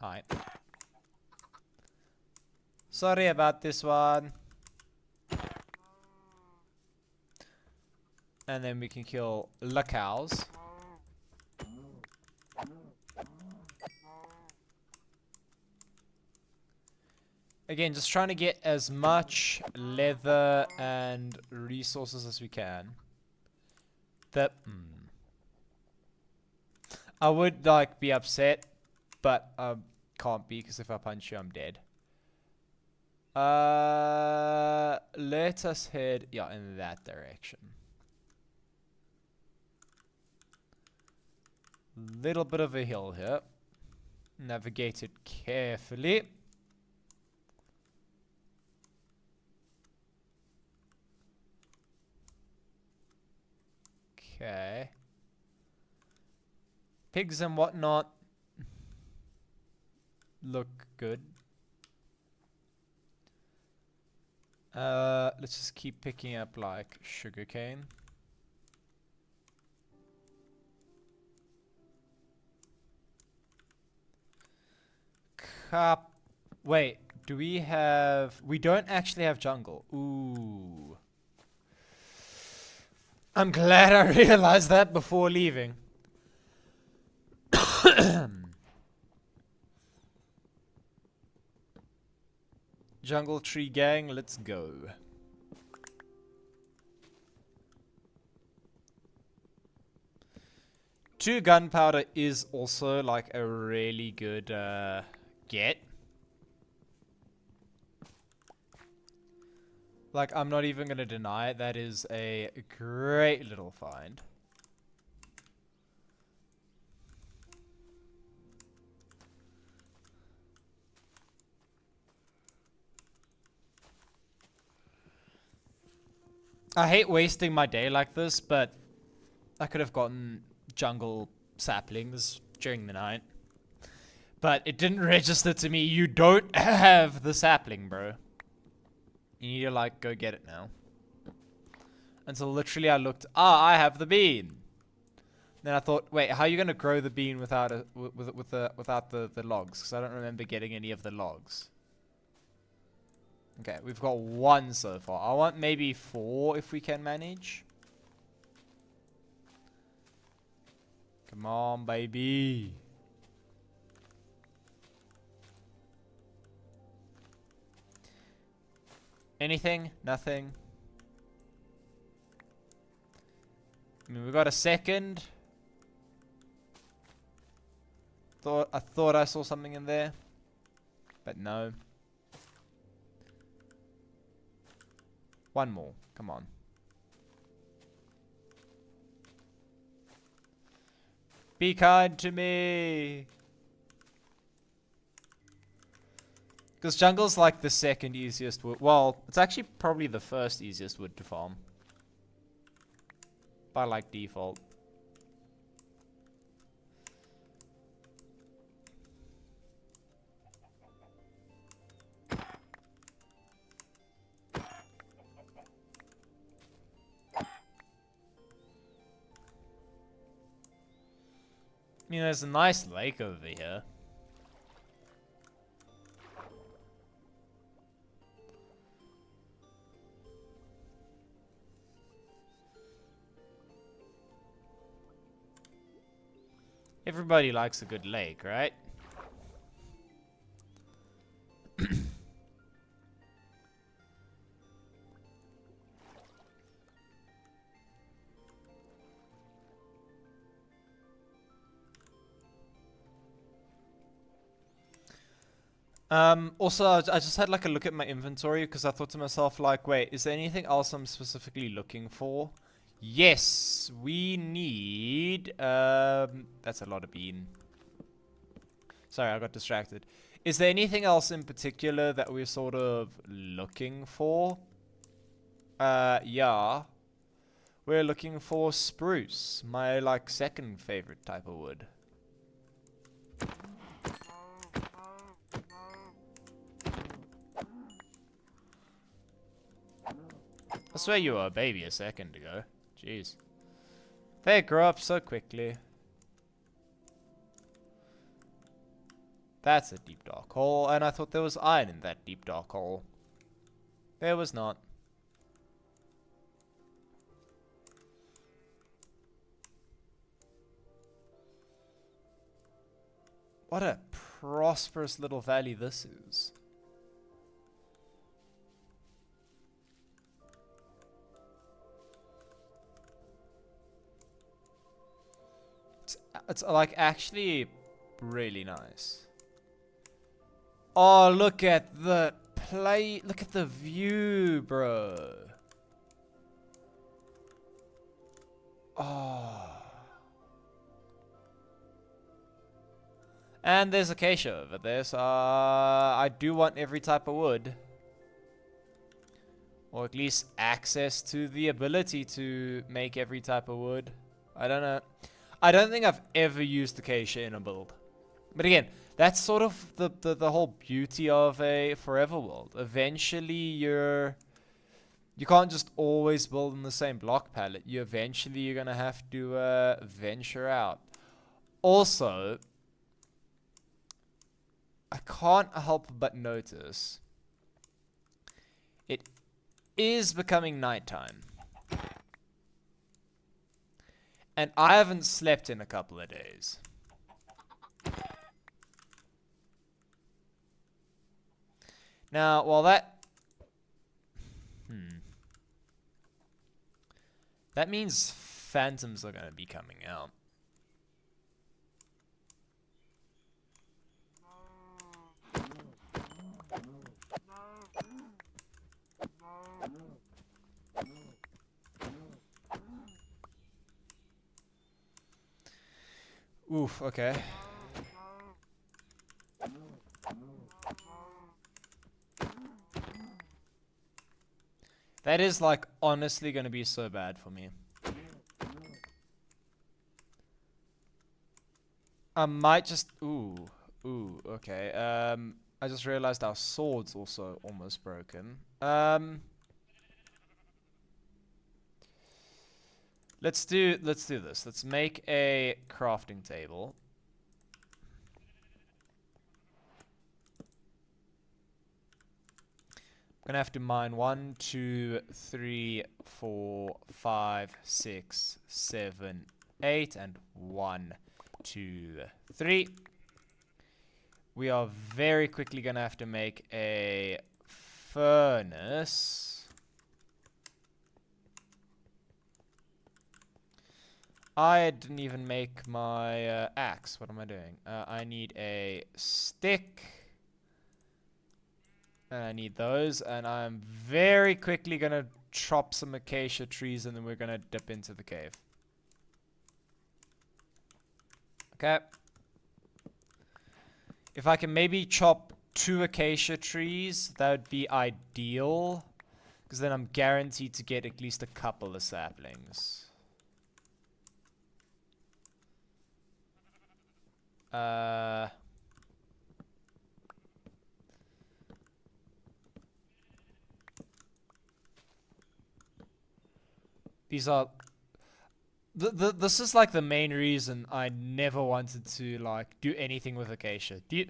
Hi. Sorry about this one. And then we can kill the cows. Again, just trying to get as much leather and resources as we can. That I would like be upset, but can't be because if I punch you, I'm dead. Let us head in that direction. Little bit of a hill here. Navigate it carefully. Okay. Pigs and whatnot look good. Let's just keep picking up like sugarcane. Wait, do we have... We don't actually have jungle. Ooh. I'm glad I realized that before leaving. Jungle tree gang, let's go. Two gunpowder is also like a really good get. Like, I'm not even gonna deny it, that is a great little find. I hate wasting my day like this, but I could have gotten jungle saplings during the night. But it didn't register to me, you don't have the sapling, bro. You need to, like, go get it now. Until literally I looked, I have the bean. Then I thought, wait, how are you going to grow the bean without without the logs? Because I don't remember getting any of the logs. Okay, we've got 1 so far. I want maybe 4 if we can manage. Come on, baby. Anything? Nothing. I mean, we got a second. I thought I saw something in there, but no. 1 more. Come on. Be kind to me. Because jungle's like the second easiest wood. Well, it's actually probably the first easiest wood to farm. By like default. I mean, there's a nice lake over here. Everybody likes a good lake, right? Also, I just had like a look at my inventory because I thought to myself, like, wait, is there anything else I'm specifically looking for? Yes, we need, that's a lot of bean. Sorry, I got distracted. Is there anything else in particular that we're sort of looking for? Yeah. We're looking for spruce, my, like, second favorite type of wood. I swear you were a baby a second ago. Jeez. They grow up so quickly. That's a deep dark hole, and I thought there was iron in that deep dark hole. There was not. What a prosperous little valley this is. It's like actually really nice. Oh, look at the look at the view, bro. Oh. And there's acacia over there, so I do want every type of wood. Or at least access to the ability to make every type of wood. I don't know. I don't think I've ever used acacia in a build. But again, that's sort of the whole beauty of a forever world. Eventually you can't just always build in the same block palette. Eventually you're gonna have to venture out. Also, I can't help but notice it is becoming nighttime. And I haven't slept in a couple of days. Now, while that... That means phantoms are going to be coming out. Oof, okay. That is, like, honestly gonna be so bad for me. I might just... Ooh, okay. I just realized our sword's also almost broken. Let's do this. Let's make a crafting table. I'm gonna have to mine 1, 2, 3, 4, 5, 6, 7, 8, and 1, 2, 3. We are very quickly gonna have to make a furnace. I didn't even make my axe. What am I doing? I need a stick. And I need those. And I'm very quickly going to chop some acacia trees and then we're going to dip into the cave. Okay. If I can maybe chop 2 acacia trees, that would be ideal. Because then I'm guaranteed to get at least a couple of saplings. These are... This is like the main reason I never wanted to like do anything with acacia. Do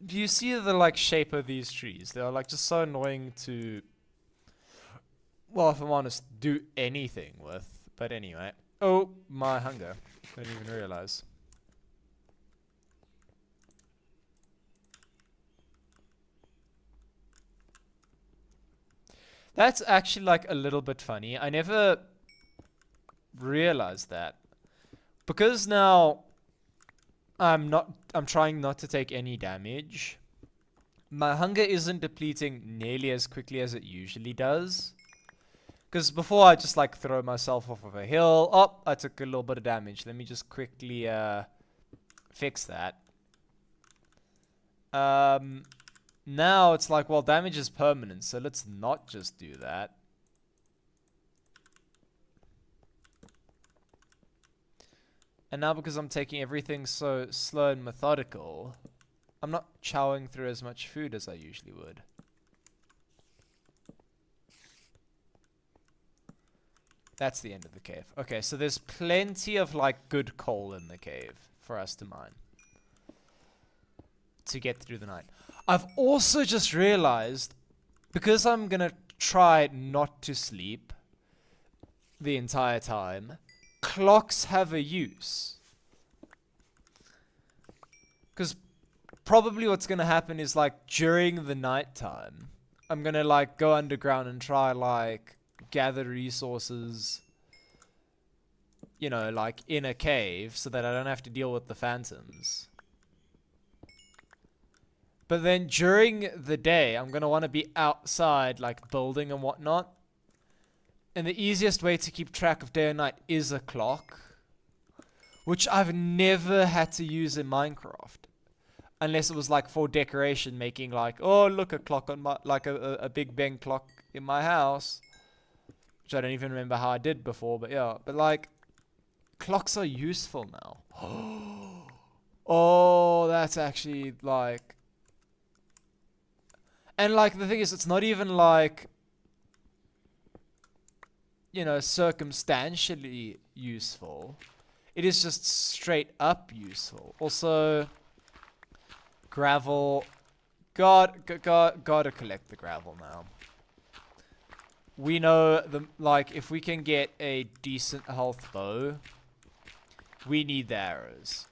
you see the like shape of these trees? They are like just so annoying to... Well, if I'm honest, do anything with. But anyway. Oh, my hunger. I didn't even realize. That's actually like a little bit funny. I never realized that. Because now I'm trying not to take any damage. My hunger isn't depleting nearly as quickly as it usually does. Because before I just like throw myself off of a hill. Oh, I took a little bit of damage. Let me just quickly fix that. Now it's like, well, damage is permanent, so let's not just do that. And now because I'm taking everything so slow and methodical, I'm not chowing through as much food as I usually would. That's the end of the cave. Okay, so there's plenty of like good coal in the cave for us to mine. To get through the night. I've also just realized, because I'm gonna try not to sleep the entire time, clocks have a use. Because probably what's gonna happen is like during the night time, I'm gonna like go underground and try like gather resources, you know, like in a cave so that I don't have to deal with the phantoms. But then during the day, I'm going to want to be outside, like building and whatnot. And the easiest way to keep track of day and night is a clock. Which I've never had to use in Minecraft. Unless it was like for decoration, making like, oh, look, a clock on my, like a Big Ben clock in my house. Which I don't even remember how I did before, but yeah. But like, clocks are useful now. Oh, that's actually like... And like the thing is, it's not even like, you know, circumstantially useful. It is just straight up useful. Also, gravel. Gotta collect the gravel now. We know like if we can get a decent health bow, we need the arrows.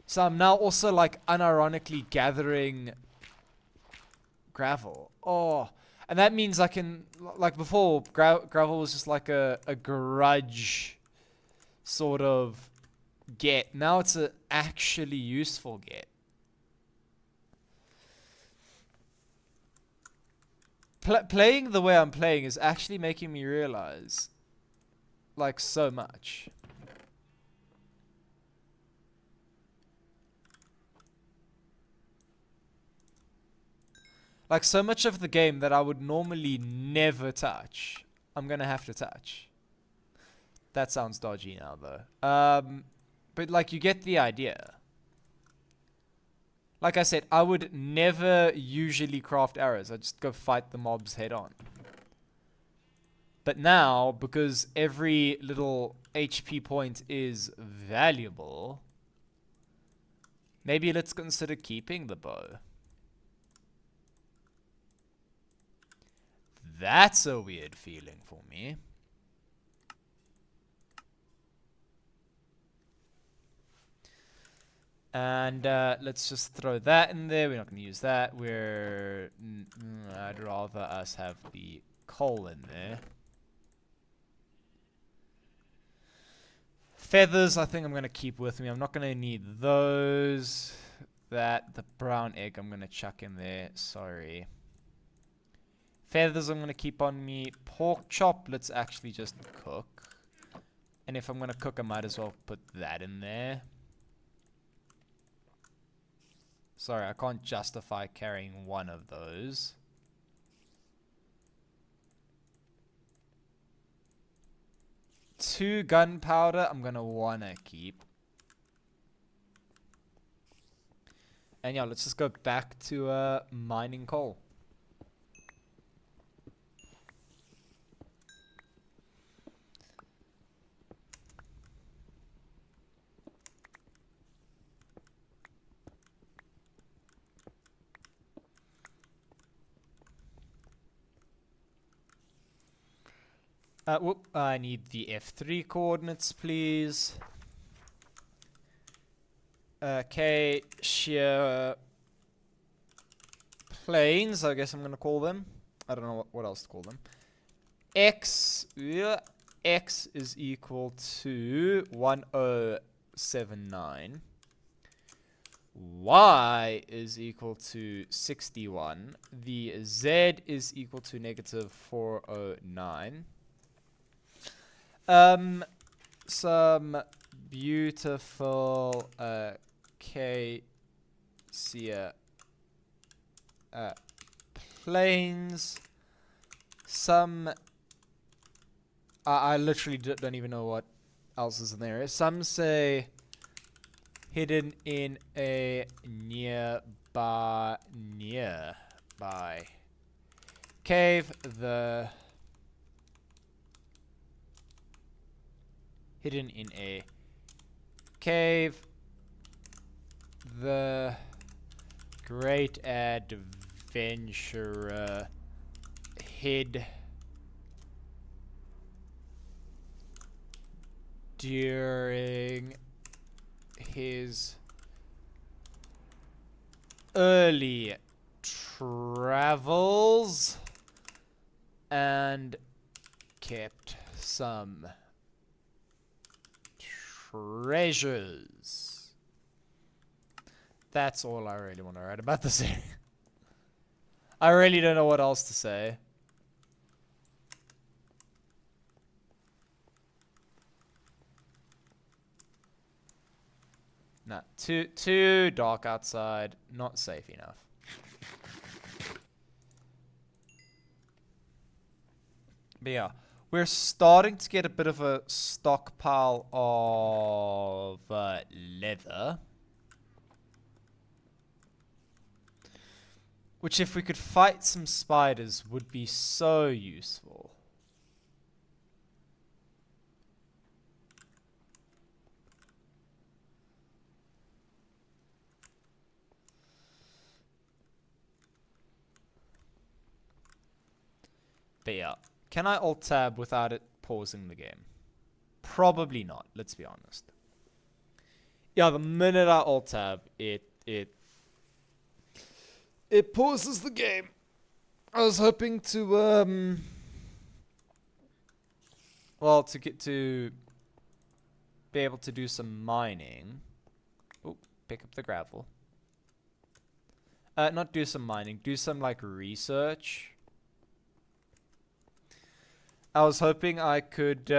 So I'm now also like unironically gathering gravel. Oh, and that means I can, like before, gravel was just like a grudge sort of get. Now it's a actually useful get. Playing the way I'm playing is actually making me realize, like, so much. Like, so much of the game that I would normally never touch, I'm gonna have to touch. That sounds dodgy now, though. But, like, you get the idea. Like I said, I would never usually craft arrows. I'd just go fight the mobs head on. But now, because every little HP point is valuable, maybe let's consider keeping the bow. That's a weird feeling for me. And let's just throw that in there. We're not going to use that. I'd rather us have the coal in there. Feathers, I think I'm going to keep with me. I'm not going to need those. The brown egg I'm going to chuck in there. Sorry. Feathers I'm going to keep on me. Pork chop, let's actually just cook. And if I'm going to cook, I might as well put that in there. Sorry, I can't justify carrying one of those. Two gunpowder I'm going to want to keep. And yeah, let's just go back to mining coal. I need the F3 coordinates, please. Okay, shear planes, I guess I'm going to call them. I don't know what else to call them. X is equal to 1079. Y is equal to 61. The Z is equal to negative 409. Some beautiful planes. Some I literally don't even know what else is in there. Some say hidden in a nearby cave. Hidden in a cave. The great adventurer hid during his early travels and kept some treasures. That's all I really want to write about this area. I really don't know what else to say. Nah, too dark outside. Not safe enough. But yeah, we're starting to get a bit of a stockpile of leather. Which, if we could fight some spiders, would be so useful. But yeah, can I alt-tab without it pausing the game? Probably not, let's be honest. Yeah, the minute I alt-tab, it pauses the game. I was hoping to well, to get to be able to do some mining. Oh, pick up the gravel. Not do some mining, do some like research. I was hoping I could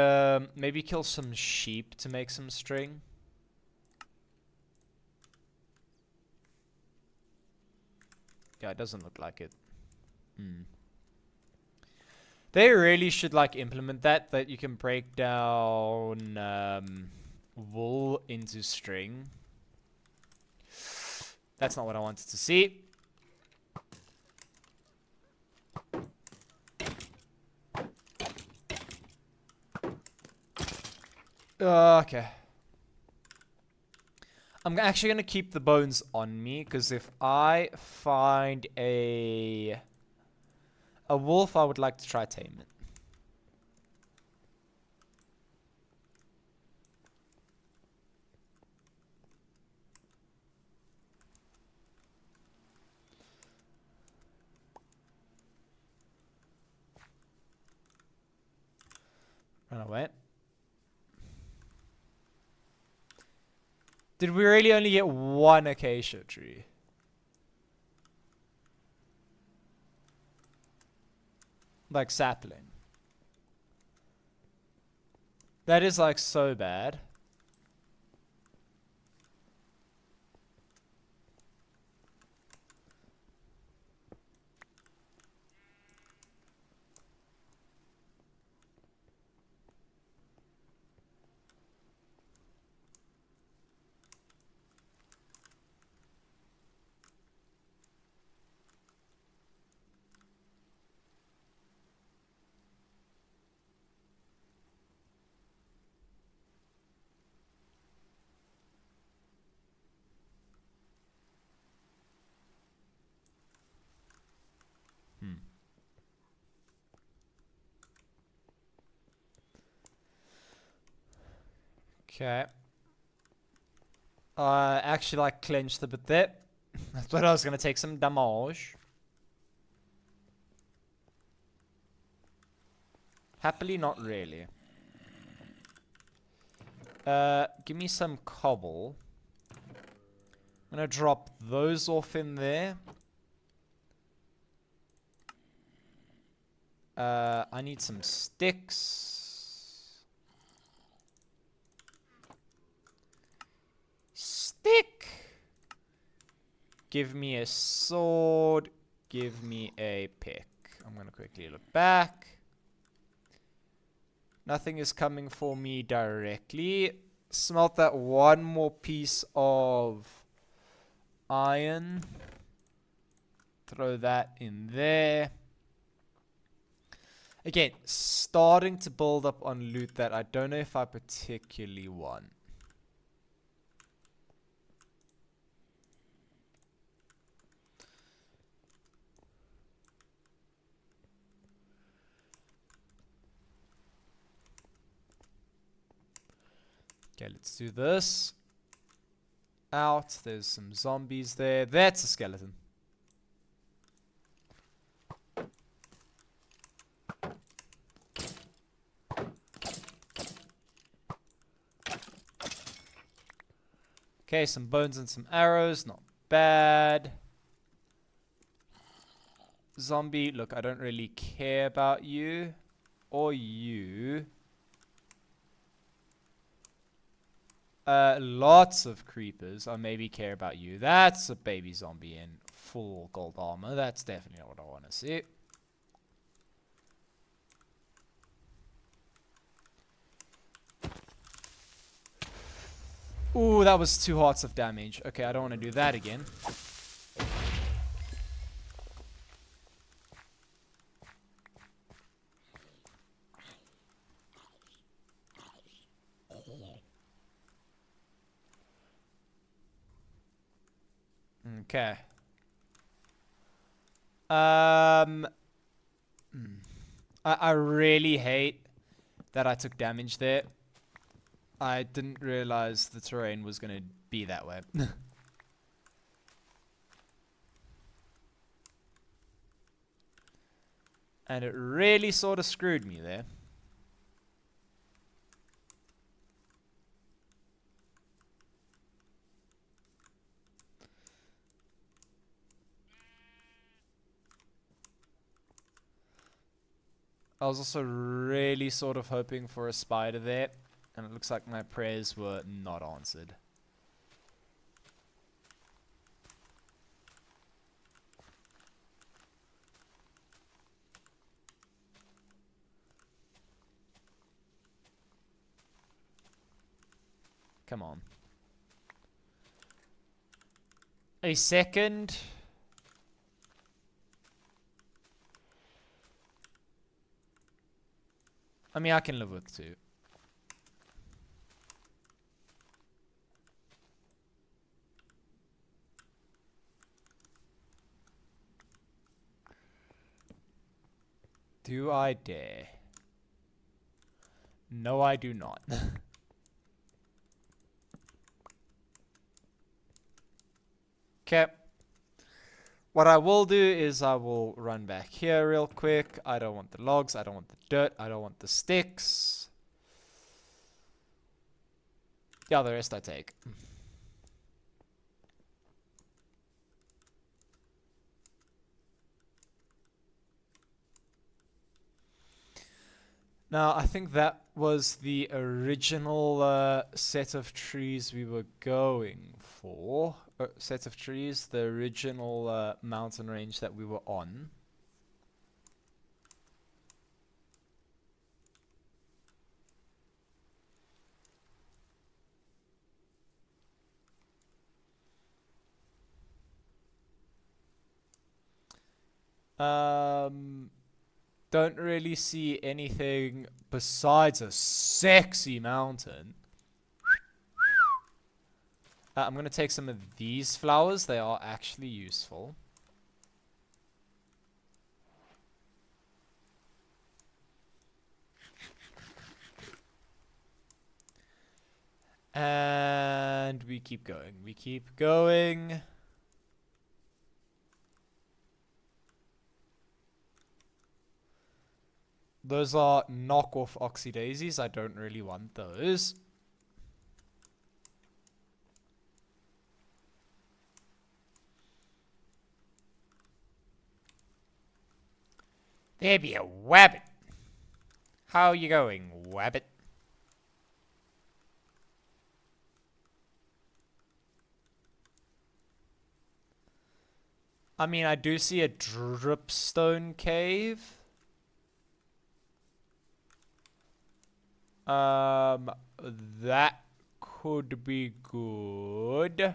maybe kill some sheep to make some string. Yeah, it doesn't look like it. They really should like implement that you can break down wool into string. That's not what I wanted to see. Okay. I'm actually going to keep the bones on me, because if I find a wolf, I would like to try tame it. Run away. Did we really only get one acacia tree? Like sapling. That is like so bad. Okay. Actually like clenched a bit there. I thought I was gonna take some damage. Happily, not really. Give me some cobble. I'm gonna drop those off in there. I need some sticks. Stick! Give me a sword. Give me a pick. I'm gonna quickly look back. Nothing is coming for me directly. Smelt that one more piece of iron. Throw that in there. Again, starting to build up on loot that I don't know if I particularly want. Okay, let's do this. Out. There's some zombies there. That's a skeleton. Okay, some bones and some arrows. Not bad. Zombie, look, I don't really care about you. Or you. Lots of creepers. I maybe care about you. That's a baby zombie in full gold armor. That's definitely not what I want to see. Ooh, that was 2 hearts of damage. Okay, I don't want to do that again. Okay. I really hate that I took damage there. I didn't realize the terrain was going to be that way. And it really sort of screwed me there. I was also really sort of hoping for a spider there, and it looks like my prayers were not answered. Come on. A second. I mean, I can live with 2. Do I dare? No, I do not. Okay. What I will do is I will run back here real quick. I don't want the logs. I don't want the dirt. I don't want the sticks. Yeah, the rest I take. Now, I think that was the original set of trees we were going for. Set of trees, the original mountain range that we were on. Don't really see anything besides a sexy mountain. I'm going to take some of these flowers. They are actually useful. And we keep going. We keep going. Those are knockoff oxydaisies. I don't really want those. There be a wabbit. How you going, wabbit? I mean, I do see a dripstone cave. That could be good.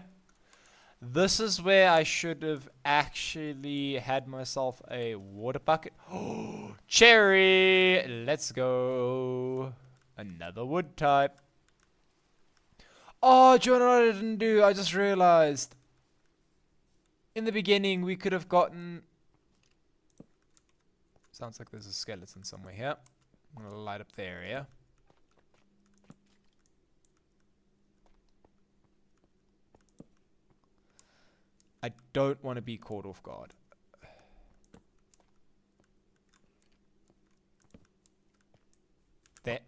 This is where I should have actually had myself a water bucket. Oh, cherry! Let's go. Another wood type. Oh, do you know what I didn't do? I just realized. In the beginning, we could have gotten... Sounds like there's a skeleton somewhere here. I'm going to light up the area. I don't want to be caught off guard. There.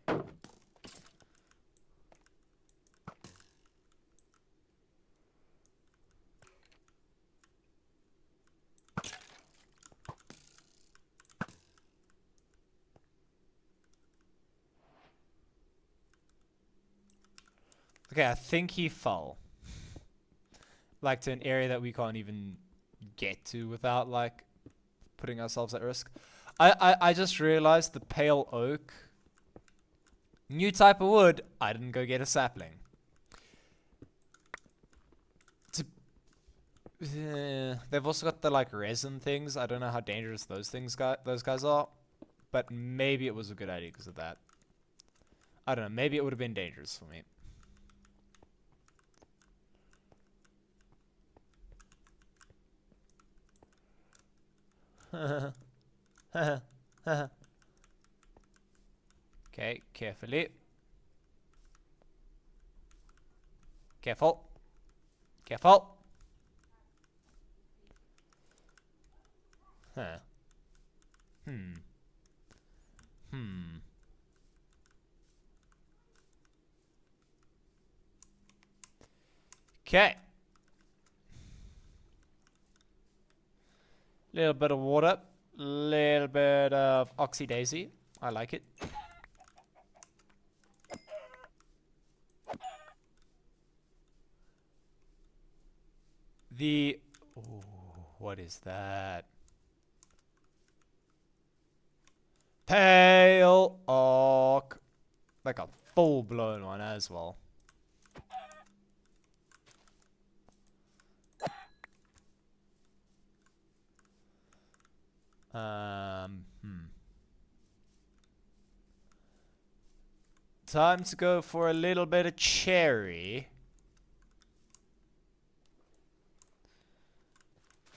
Okay, I think he fell. Like to an area that we can't even get to without like putting ourselves at risk. I just realized the pale oak. New type of wood. I didn't go get a sapling. They've also got the like resin things. I don't know how dangerous those guys are, but maybe it was a good idea because of that. I don't know. Maybe it would have been dangerous for me. Okay, carefully. Careful. Careful. Huh. Okay. Little bit of water. Little bit of oxydaisy. I like it. Ooh, what is that? Pale oak. Like a full-blown one as well. Time to go for a little bit of cherry.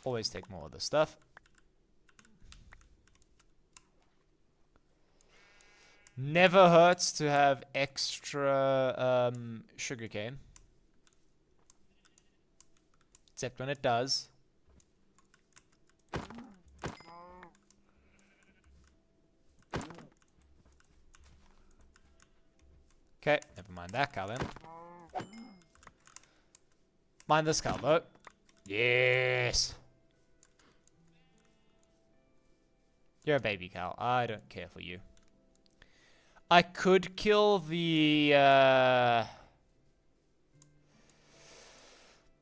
Always take more of the stuff. Never hurts to have extra sugarcane. Except when it does. Okay, never mind that cow then. Mind this cow though. Yes! You're a baby cow. I don't care for you. I could kill the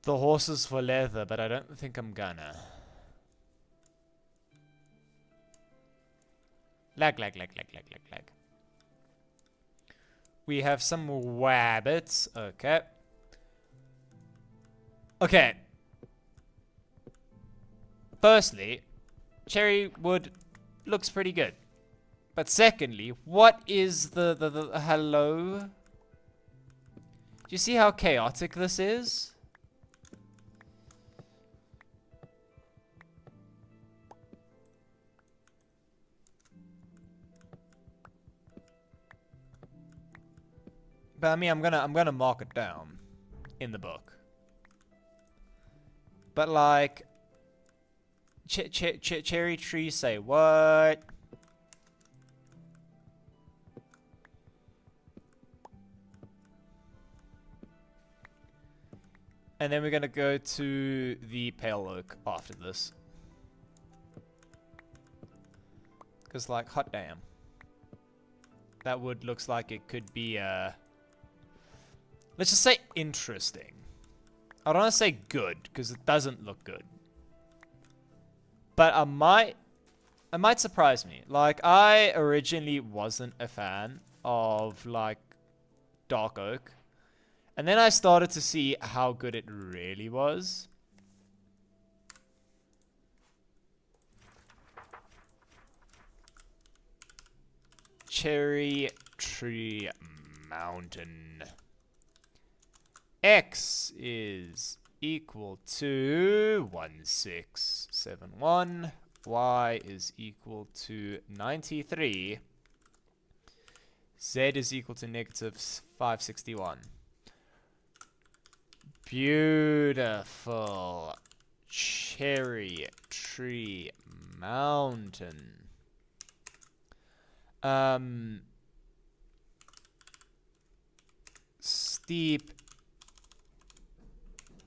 horses for leather, but I don't think I'm gonna. Lag. We have some wabbits. Okay. Okay. Firstly, cherry wood looks pretty good. But secondly, what is the hello? Do you see how chaotic this is? But I mean, I'm gonna mark it down in the book. But like, cherry trees say what? And then we're gonna go to the pale oak after this. Cause like, hot damn. That wood looks like it could be let's just say interesting. I don't want to say good, because it doesn't look good. But it might surprise me. Like, I originally wasn't a fan of, like, dark oak. And then I started to see how good it really was. Cherry Tree Mountain. X is equal to 1671. Y is equal to 93. Z is equal to negative 561. Beautiful Cherry Tree Mountain. Steep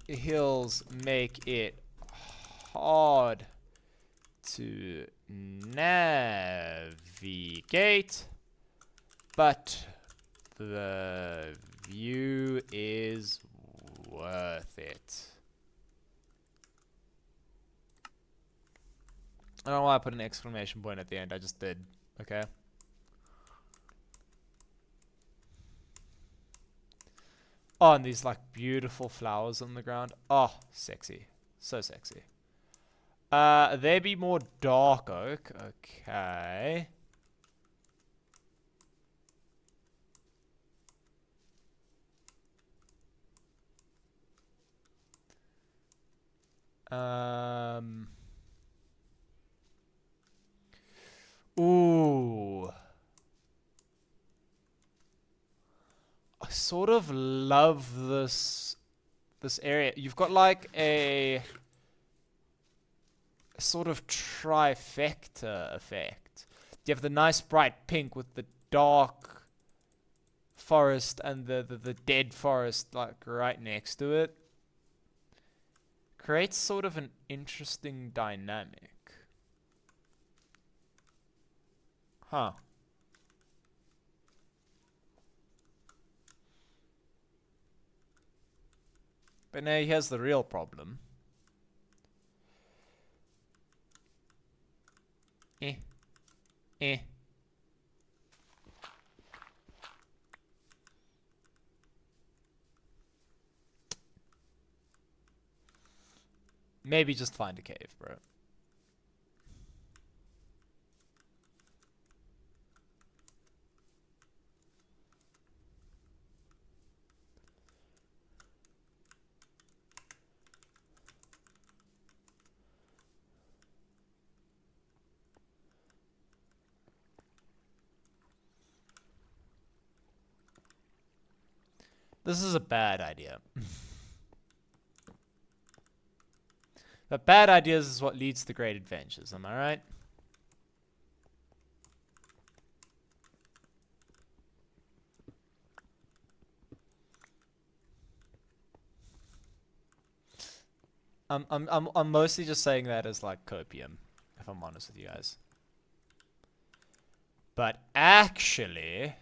hills make it hard to navigate, but the view is worth it. I don't know why I put an exclamation point at the end. I just did. Okay. Oh, and these like beautiful flowers on the ground. Oh, sexy. So sexy. There be more dark oak. Okay. Ooh. I sort of love this area. You've got like a sort of trifecta effect. You have the nice bright pink with the dark forest and the dead forest like right next to it. Creates sort of an interesting dynamic. Huh. But now here's the real problem. Eh. Maybe just find a cave, bro. This is a bad idea. But bad ideas is what leads to great adventures, am I right? I'm mostly just saying that as like copium, if I'm honest with you guys. But actually,